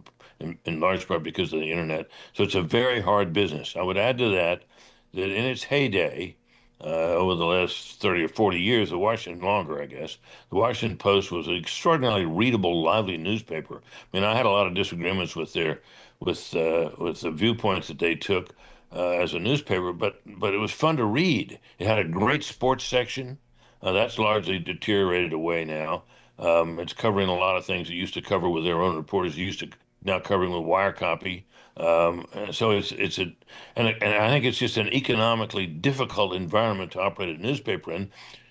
in large part, because of the internet. So it's a very hard business. I would add to that in its heyday, over the last 30 or 40 years, longer, I guess, the Washington Post was an extraordinarily readable, lively newspaper. I mean, I had a lot of disagreements with the viewpoints that they took as a newspaper, but it was fun to read. It had a great sports section. That's largely deteriorated away now. It's covering a lot of things it used to cover with their own reporters. It used to now covering with wire copy. So and I think it's just an economically difficult environment to operate a newspaper in.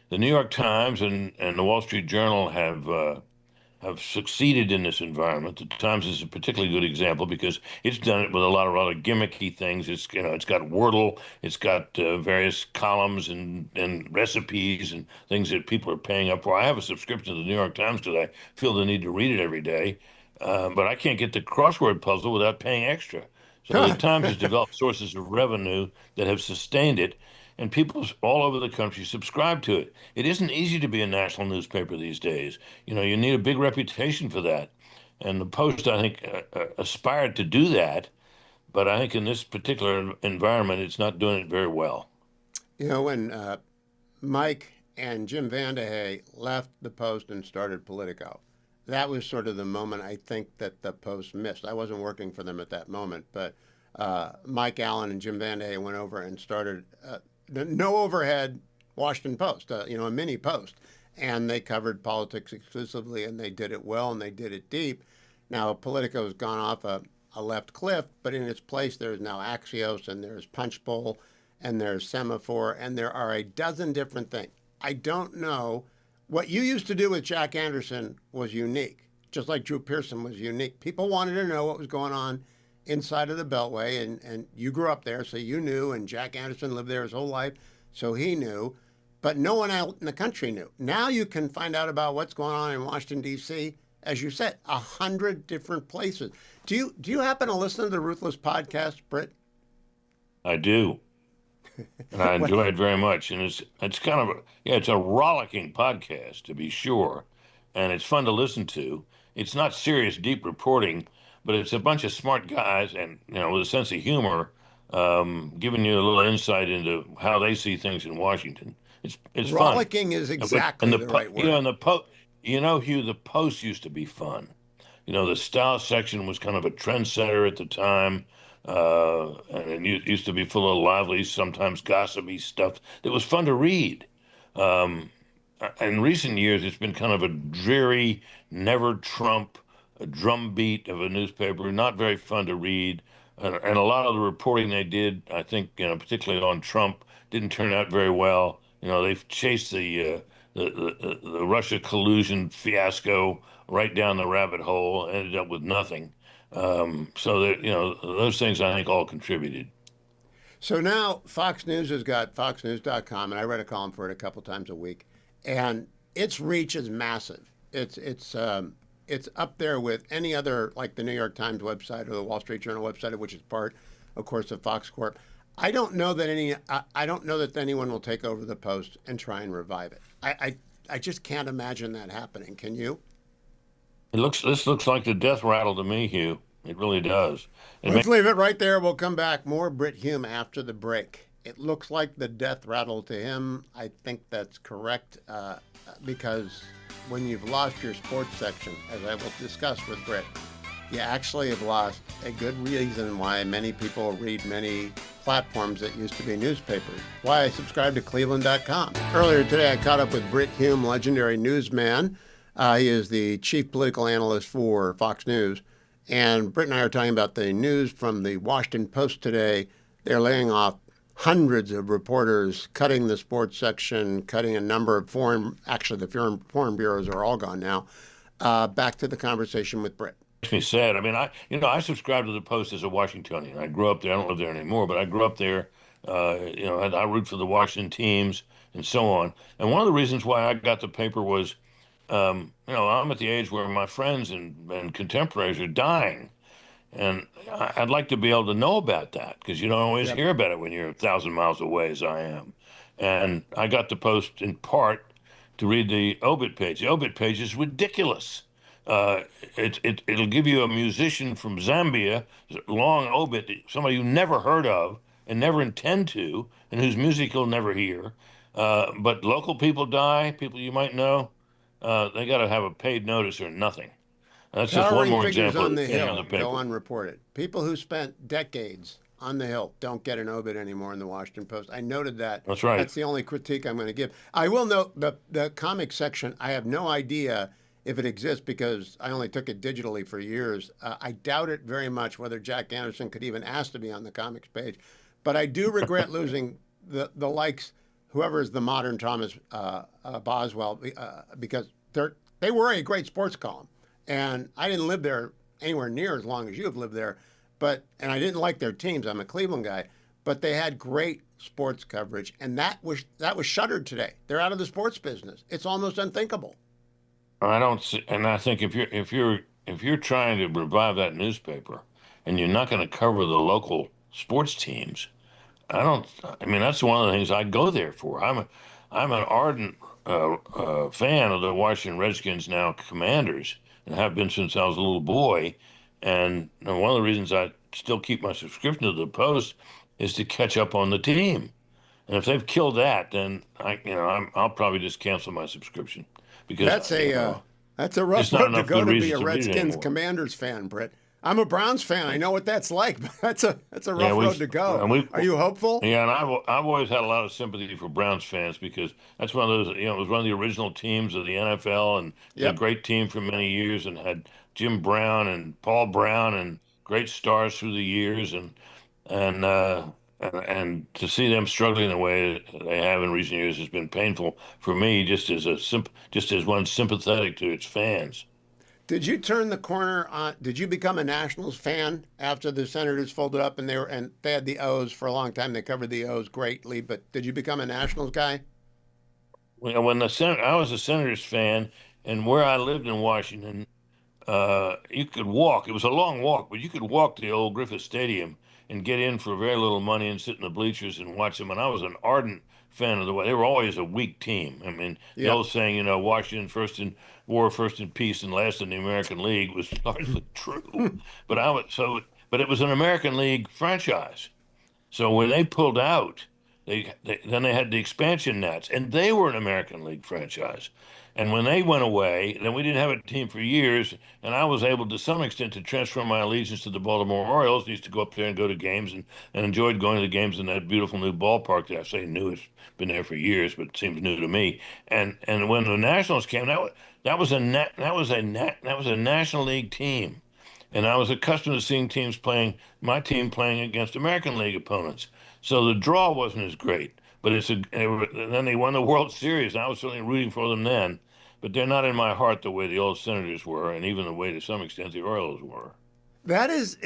The New York Times and the Wall Street Journal have succeeded in this environment. The Times is a particularly good example because it's done it with a lot of other gimmicky things. It's got Wordle, it's got various columns and recipes and things that people are paying up for. I have a subscription to the New York Times because I feel the need to read it every day. But I can't get the crossword puzzle without paying extra. So the Times has developed sources of revenue that have sustained it, and people all over the country subscribe to it. It isn't easy to be a national newspaper these days. You need a big reputation for that. And the Post, I think, aspired to do that, but I think in this particular environment, it's not doing it very well. When Mike and Jim Vandehey left the Post and started Politico, that was sort of the moment I think that the Post missed. I wasn't working for them at that moment, but Mike Allen and Jim Vandehey went over and started no overhead Washington Post, a mini Post. And they covered politics exclusively, and they did it well, and they did it deep. Now, Politico's gone off a left cliff, but in its place, there's now Axios, and there's Punchbowl, and there's Semaphore, and there are a dozen different things. I don't know. What you used to do with Jack Anderson was unique, just like Drew Pearson was unique. People wanted to know what was going on inside of the Beltway, and you grew up there, so you knew, and Jack Anderson lived there his whole life, so he knew, but no one out in the country knew. Now you can find out about what's going on in Washington, D.C., as you said, 100 different places. Do you happen to listen to the Ruthless podcast, Britt? I do. And I enjoy it very much. And it's kind of it's a rollicking podcast, to be sure. And it's fun to listen to. It's not serious, deep reporting, but it's a bunch of smart guys and, with a sense of humor, giving you a little insight into how they see things in Washington. It's fun. Rollicking is exactly the right word. Hugh, the Post used to be fun. The style section was kind of a trendsetter at the time. And it used to be full of lively, sometimes gossipy stuff that was fun to read. In recent years, it's been kind of a dreary, never Trump, a drumbeat of a newspaper, not very fun to read. And a lot of the reporting they did, I think, particularly on Trump, didn't turn out very well. They've chased the Russia collusion fiasco right down the rabbit hole, ended up with nothing. So that, those things I think all contributed. So now Fox News has got foxnews.com, and I read a column for it a couple times a week, and its reach is massive. it's up there with any other, like the New York Times website or the Wall Street Journal website, which is part, of course, of Fox Corp. I don't know that anyone will take over the Post and try and revive it. I just can't imagine that happening. Can you? This looks like the death rattle to me, Hugh. It really does. Let's leave it right there. We'll come back. More Brit Hume after the break. It looks like the death rattle to him. I think that's correct because when you've lost your sports section, as I will discuss with Brit, you actually have lost a good reason why many people read many platforms that used to be newspapers. Why I subscribe to Cleveland.com. Earlier today, I caught up with Brit Hume, legendary newsman. He is the chief political analyst for Fox News. And Brit and I are talking about the news from the Washington Post today. They're laying off hundreds of reporters, cutting the sports section, cutting a number of foreign bureaus are all gone now. Back to the conversation with Brit. Makes me sad. I mean, I subscribe to the Post as a Washingtonian. I grew up there. I don't live there anymore, but I grew up there. I root for the Washington teams and so on. And one of the reasons why I got the paper was, I'm at the age where my friends and contemporaries are dying. And I'd like to be able to know about that because you don't always hear about it when you're 1,000 miles away, as I am. And I got the Post in part to read the obit page. The obit page is ridiculous. It'll give you a musician from Zambia, long obit, somebody you never heard of and never intend to, and whose music you'll never hear. But local people die, people you might know. They got to have a paid notice or nothing. That's just one more example on the of Hill the paper. go unreported. People who spent decades on the Hill don't get an obit anymore in the Washington Post. I noted that. That's right. That's the only critique I'm going to give. I will note the comic section. I have no idea if it exists because I only took it digitally for years. I doubt it very much whether Jack Anderson could even ask to be on the comics page. But I do regret losing the likes, whoever is the modern Thomas Boswell, because they were a great sports column. And I didn't live there anywhere near as long as you have lived there. And I didn't like their teams. I'm a Cleveland guy. But they had great sports coverage. And that was shuttered today. They're out of the sports business. It's almost unthinkable. I don't see, and I think if you're trying to revive that newspaper, and you're not going to cover the local sports teams, I mean that's one of the things I go there for. I'm an ardent fan of the Washington Redskins, now Commanders, and have been since I was a little boy. And one of the reasons I still keep my subscription to the Post is to catch up on the team. And if they've killed that, then I'll probably just cancel my subscription. Because that's a rough road to go to be a Redskins anymore. Commanders fan, Britt. I'm a Browns fan. I know what that's like, but that's a rough road to go. Are you hopeful? Yeah, and I've always had a lot of sympathy for Browns fans because that's one of those. It was one of the original teams of the NFL and a great team for many years, and had Jim Brown and Paul Brown and great stars through the years, and to see them struggling the way they have in recent years has been painful for me, just as one sympathetic to its fans. Did you turn the corner on? Did you become a Nationals fan after the Senators folded up and they had the O's for a long time? They covered the O's greatly, but did you become a Nationals guy? When I was a Senators fan, and where I lived in Washington, you could walk. It was a long walk, but you could walk to the old Griffith Stadium and get in for very little money and sit in the bleachers and watch them. And I was an ardent fan of the way. They were always a weak team. I mean, the old saying, Washington first in war, first in peace, and last in the American League was largely true. But it was an American League franchise. So when they pulled out, then they had the expansion nets, and they were an American League franchise. And when they went away, then we didn't have a team for years, and I was able to some extent to transfer my allegiance to the Baltimore Orioles. I used to go up there and go to games and enjoyed going to the games in that beautiful new ballpark that I say new. It's been there for years, but it seems new to me. And when the Nationals came, that was a National League team. And I was accustomed to seeing my team playing against American League opponents. So the draw wasn't as great. But then they won the World Series, and I was certainly rooting for them then. But they're not in my heart the way the old Senators were, and even the way, to some extent, the Orioles were. That is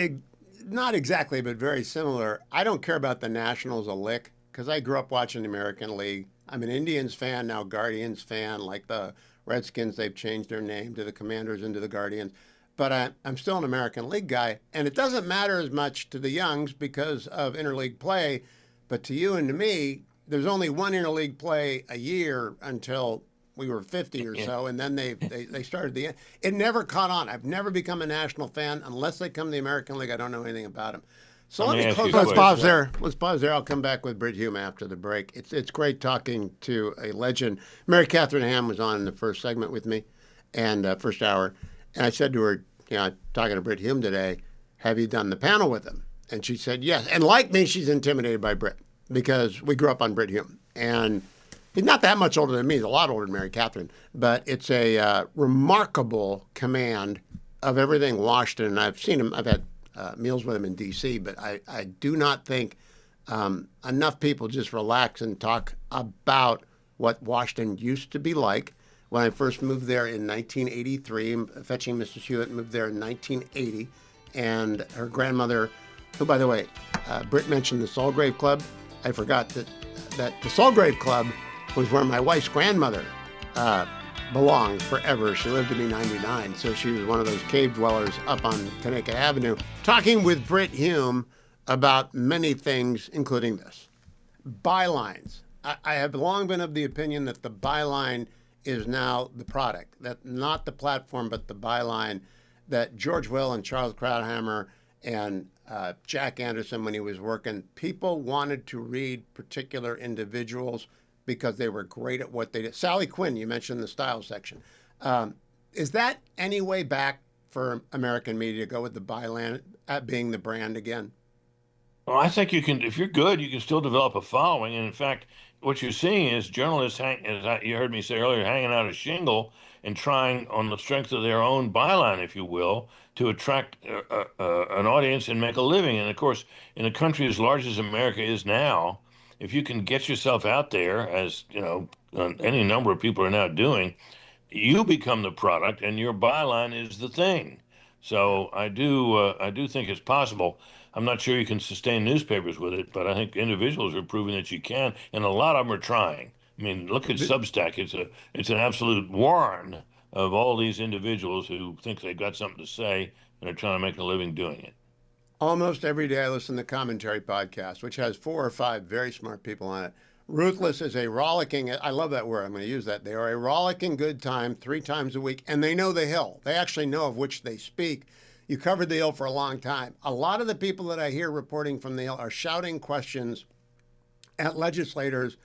not exactly, but very similar. I don't care about the Nationals a lick, because I grew up watching the American League. I'm an Indians fan, now Guardians fan, like the Redskins, they've changed their name to the Commanders and to the Guardians. But I'm still an American League guy, and it doesn't matter as much to the youngs because of interleague play. But to you and to me, there's only one interleague play a year until we were 50 or so, and then they started the. It never caught on. I've never become a national fan unless they come to the American League. I don't know anything about them. So let me close. Let's pause there. Let's pause there. I'll come back with Britt Hume after the break. It's great talking to a legend. Mary Catherine Ham was on in the first segment with me, and first hour, and I said to her, talking to Britt Hume today, have you done the panel with him? And she said yes. And like me, she's intimidated by Britt because we grew up on Britt Hume, and he's not that much older than me. He's a lot older than Mary Catherine, but it's a remarkable command of everything Washington. And I've seen him. I've had meals with him in D.C., but I do not think enough people just relax and talk about what Washington used to be like. When I first moved there in 1983, fetching Mrs. Hewitt, moved there in 1980, and her grandmother, who, by the way, Britt mentioned the Solgrave Club. I forgot that the Solgrave Club was where my wife's grandmother belonged forever. She lived to be 99, so she was one of those cave dwellers up on Connecticut Avenue, talking with Britt Hume about many things, including this. Bylines. I have long been of the opinion that the byline is now the product, that not the platform, but the byline, that George Will and Charles Krauthammer and Jack Anderson, when he was working, people wanted to read particular individuals because they were great at what they did. Sally Quinn, you mentioned the style section. Is that any way back for American media to go with the byline at being the brand again? Well, I think you can, if you're good, you can still develop a following. And in fact, what you're seeing is journalists, as you heard me say earlier, hanging out a shingle and trying, on the strength of their own byline, if you will, to attract an audience and make a living. And of course, in a country as large as America is now, if you can get yourself out there, as any number of people are now doing, you become the product, and your byline is the thing. So I do think it's possible. I'm not sure you can sustain newspapers with it, but I think individuals are proving that you can, and a lot of them are trying. I mean, look at Substack. It's an absolute warren of all these individuals who think they've got something to say and are trying to make a living doing it. Almost every day I listen to Commentary Podcast, which has 4 or 5 very smart people on it. Ruthless is a rollicking, I love that word, I'm going to use that. They are a rollicking good time 3 times a week, and they know the Hill. They actually know of which they speak. You covered the Hill for a long time. A lot of the people that I hear reporting from the Hill are shouting questions at legislators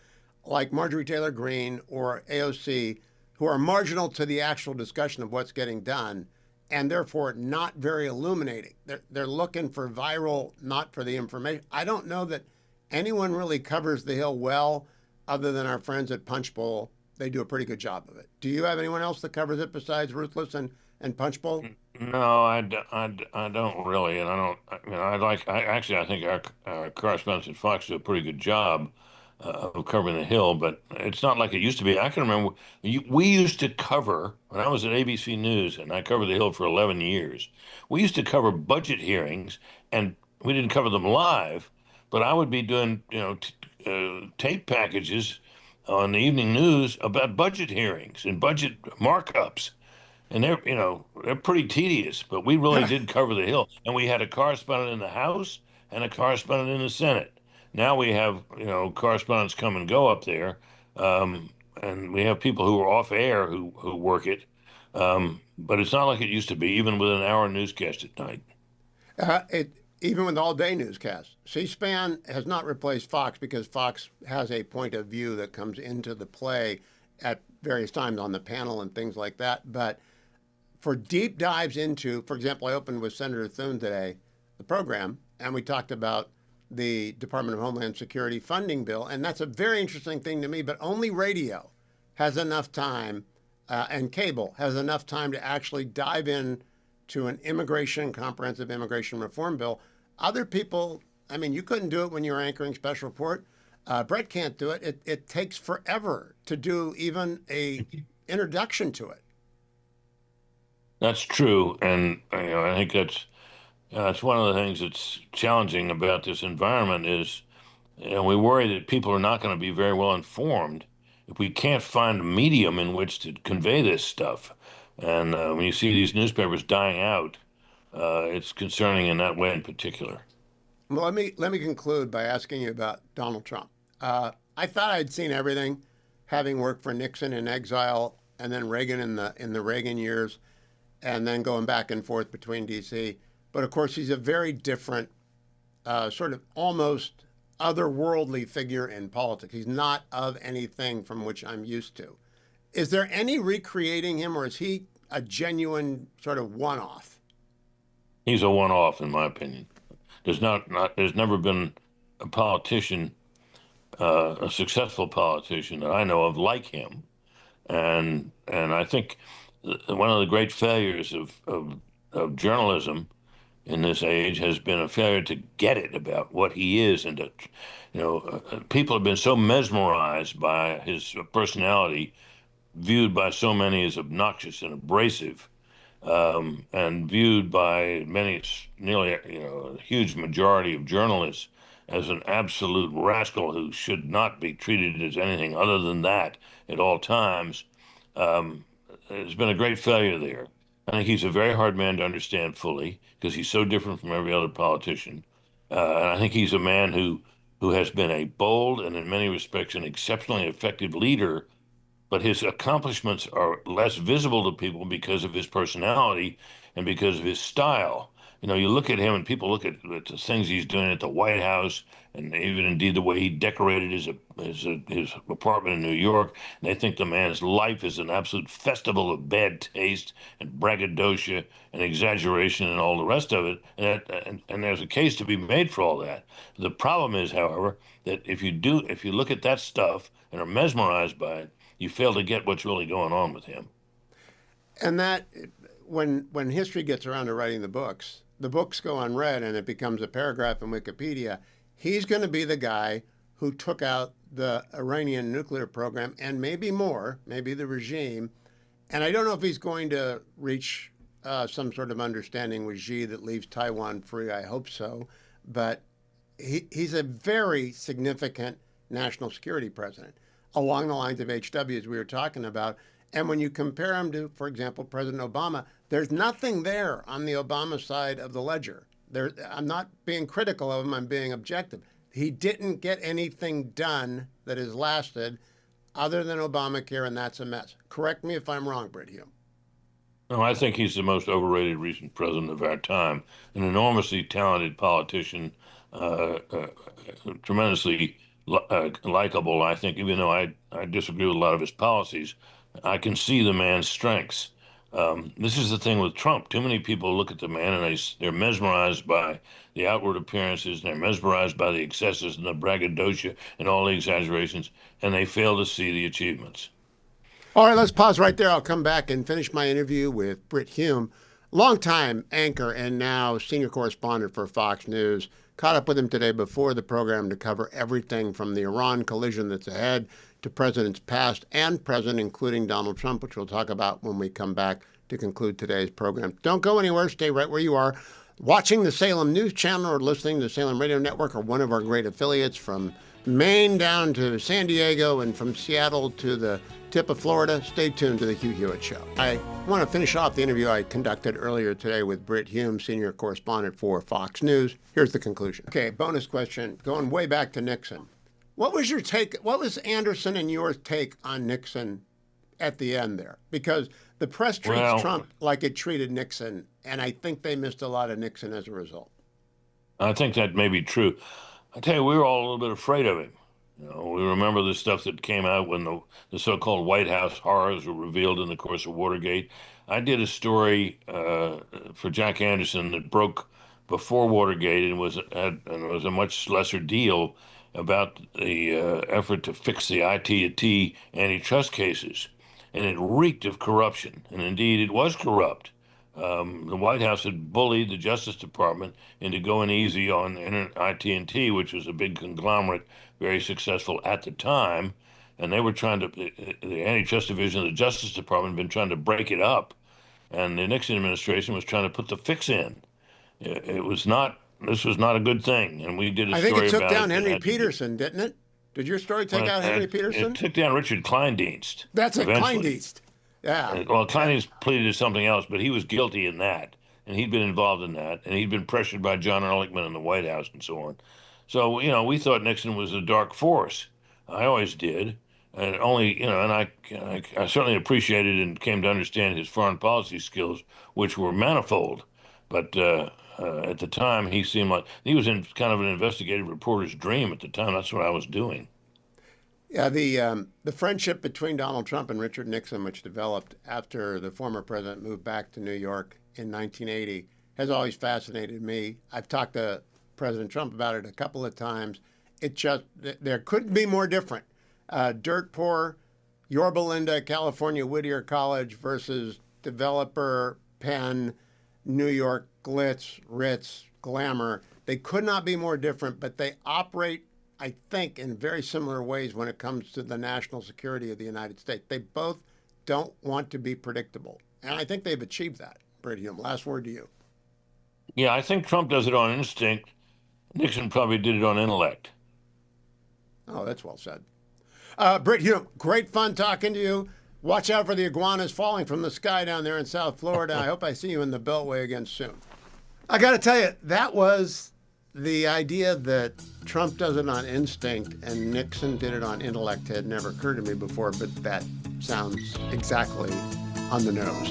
like Marjorie Taylor Greene or AOC, who are marginal to the actual discussion of what's getting done, and therefore not very illuminating. They're looking for viral, not for the information. I don't know that anyone really covers the Hill well, other than our friends at Punchbowl. They do a pretty good job of it. Do you have anyone else that covers it besides Ruthless and Punchbowl? No, I don't really, and I think our correspondents at Fox do a pretty good job of covering the Hill, but it's not like it used to be. I can remember we used to cover, when I was at ABC News, and I covered the Hill for 11 years, we used to cover budget hearings, and we didn't cover them live, but I would be doing, tape packages on the evening news about budget hearings and budget markups. And they're pretty tedious, but we really did cover the Hill. And we had a correspondent in the House and a correspondent in the Senate. Now we have, correspondents come and go up there. And we have people who are off air who work it. But it's not like it used to be, even with an hour newscast at night. Even with all-day newscasts. C-SPAN has not replaced Fox because Fox has a point of view that comes into the play at various times on the panel and things like that. But for deep dives into, for example, I opened with Senator Thune today, the program, and we talked about the Department of Homeland Security funding bill. And that's a very interesting thing to me, but only radio has enough time and cable has enough time to actually dive in to an comprehensive immigration reform bill. Other people, I mean, you couldn't do it when you were anchoring Special Report. Brett can't do it. It takes forever to do even a introduction to it. That's true, and I think that's one of the things that's challenging about this environment is we worry that people are not going to be very well informed, if we can't find a medium in which to convey this stuff, and when you see these newspapers dying out, it's concerning in that way in particular. Well, let me conclude by asking you about Donald Trump. I thought I'd seen everything, having worked for Nixon in exile, and then Reagan in the Reagan years, and then going back and forth between D.C. But of course, he's a very different, sort of almost otherworldly figure in politics. He's not of anything from which I'm used to. Is there any recreating him, or is he a genuine sort of one-off? He's a one-off, in my opinion. There's never been a politician, a successful politician that I know of like him, and I think one of the great failures of journalism in this age has been a failure to get it about what he is, and to, people have been so mesmerized by his personality, viewed by so many as obnoxious and abrasive, and viewed by many, nearly a huge majority of journalists, as an absolute rascal who should not be treated as anything other than that at all times. There's been a great failure there. I think he's a very hard man to understand fully because he's so different from every other politician. And I think he's a man who has been a bold and in many respects an exceptionally effective leader, but his accomplishments are less visible to people because of his personality and because of his style. You look at him and people look at the things he's doing at the White House, and even indeed the way he decorated his apartment in New York, and they think the man's life is an absolute festival of bad taste and braggadocio and exaggeration and all the rest of it. And there's a case to be made for all that. The problem is, however, that if you look at that stuff and are mesmerized by it, you fail to get what's really going on with him. And that, when history gets around to writing the books go unread and it becomes a paragraph in Wikipedia. He's going to be the guy who took out the Iranian nuclear program and maybe more, maybe the regime. And I don't know if he's going to reach some sort of understanding with Xi that leaves Taiwan free. I hope so. But he's a very significant national security president along the lines of HW, as we were talking about. And when you compare him to, for example, President Obama, there's nothing there on the Obama side of the ledger. I'm not being critical of him, I'm being objective. He didn't get anything done that has lasted other than Obamacare, and that's a mess. Correct me if I'm wrong, Britt Hume. No, I think he's the most overrated recent president of our time, an enormously talented politician, tremendously likable, I think, even though I disagree with a lot of his policies. I can see the man's strengths. This is the thing with Trump. Too many people look at the man and they're mesmerized by the outward appearances, and they're mesmerized by the excesses and the braggadocio and all the exaggerations, and they fail to see the achievements. All right, let's pause right there. I'll come back and finish my interview with Britt Hume, longtime anchor and now senior correspondent for Fox News. Caught up with him today before the program to cover everything from the Iran collision that's ahead to presidents past and present, including Donald Trump, which we'll talk about when we come back to conclude today's program. Don't go anywhere. Stay right where you are, watching the Salem News Channel or listening to the Salem Radio Network or one of our great affiliates from Maine down to San Diego and from Seattle to the tip of Florida. Stay tuned to the Hugh Hewitt Show. I want to finish off the interview I conducted earlier today with Britt Hume, senior correspondent for Fox News. Here's the conclusion. Okay, bonus question, going way back to Nixon. What was your take? What was Anderson and your take on Nixon at the end there? Because the press treats Trump like it treated Nixon, and I think they missed a lot of Nixon as a result. I think that may be true. I tell you, we were all a little bit afraid of him. We remember the stuff that came out when the so-called White House horrors were revealed in the course of Watergate. I did a story for Jack Anderson that broke before Watergate and was a much lesser deal about the effort to fix the IT antitrust cases, and it reeked of corruption, and indeed it was corrupt. The White House had bullied the Justice Department into going easy on IT&T, which was a big conglomerate, very successful at the time, and they were trying to, the antitrust division of the Justice Department had been trying to break it up, and the Nixon administration was trying to put the fix in. This was not a good thing, and we did a story about it. I think it took down Henry Peterson, didn't it? Did your story take out Henry Peterson? It took down Richard Kleindienst. That's it, eventually. Kleindienst. Yeah. Well, Kleindienst pleaded to something else, but he was guilty in that, and he'd been involved in that, and he'd been pressured by John Ehrlichman in the White House and so on. So, we thought Nixon was a dark force. I always did. And only, and I certainly appreciated and came to understand his foreign policy skills, which were manifold. But at the time, he seemed like he was in kind of an investigative reporter's dream at the time. That's what I was doing. Yeah, the friendship between Donald Trump and Richard Nixon, which developed after the former president moved back to New York in 1980, has always fascinated me. I've talked to President Trump about it a couple of times. There couldn't be more different. Dirt poor, Yorba Linda, California, Whittier College versus developer, Penn, New York, glitz, ritz, glamour. They could not be more different, but they operate, I think, in very similar ways when it comes to the national security of the United States. They both don't want to be predictable. And I think they've achieved that. Brit Hume, last word to you. Yeah, I think Trump does it on instinct. Nixon probably did it on intellect. Oh, that's well said. Brit Hume, great fun talking to you. Watch out for the iguanas falling from the sky down there in South Florida. I hope I see you in the Beltway again soon. I got to tell you, that was the idea that Trump does it on instinct and Nixon did it on intellect had never occurred to me before, but that sounds exactly on the nose.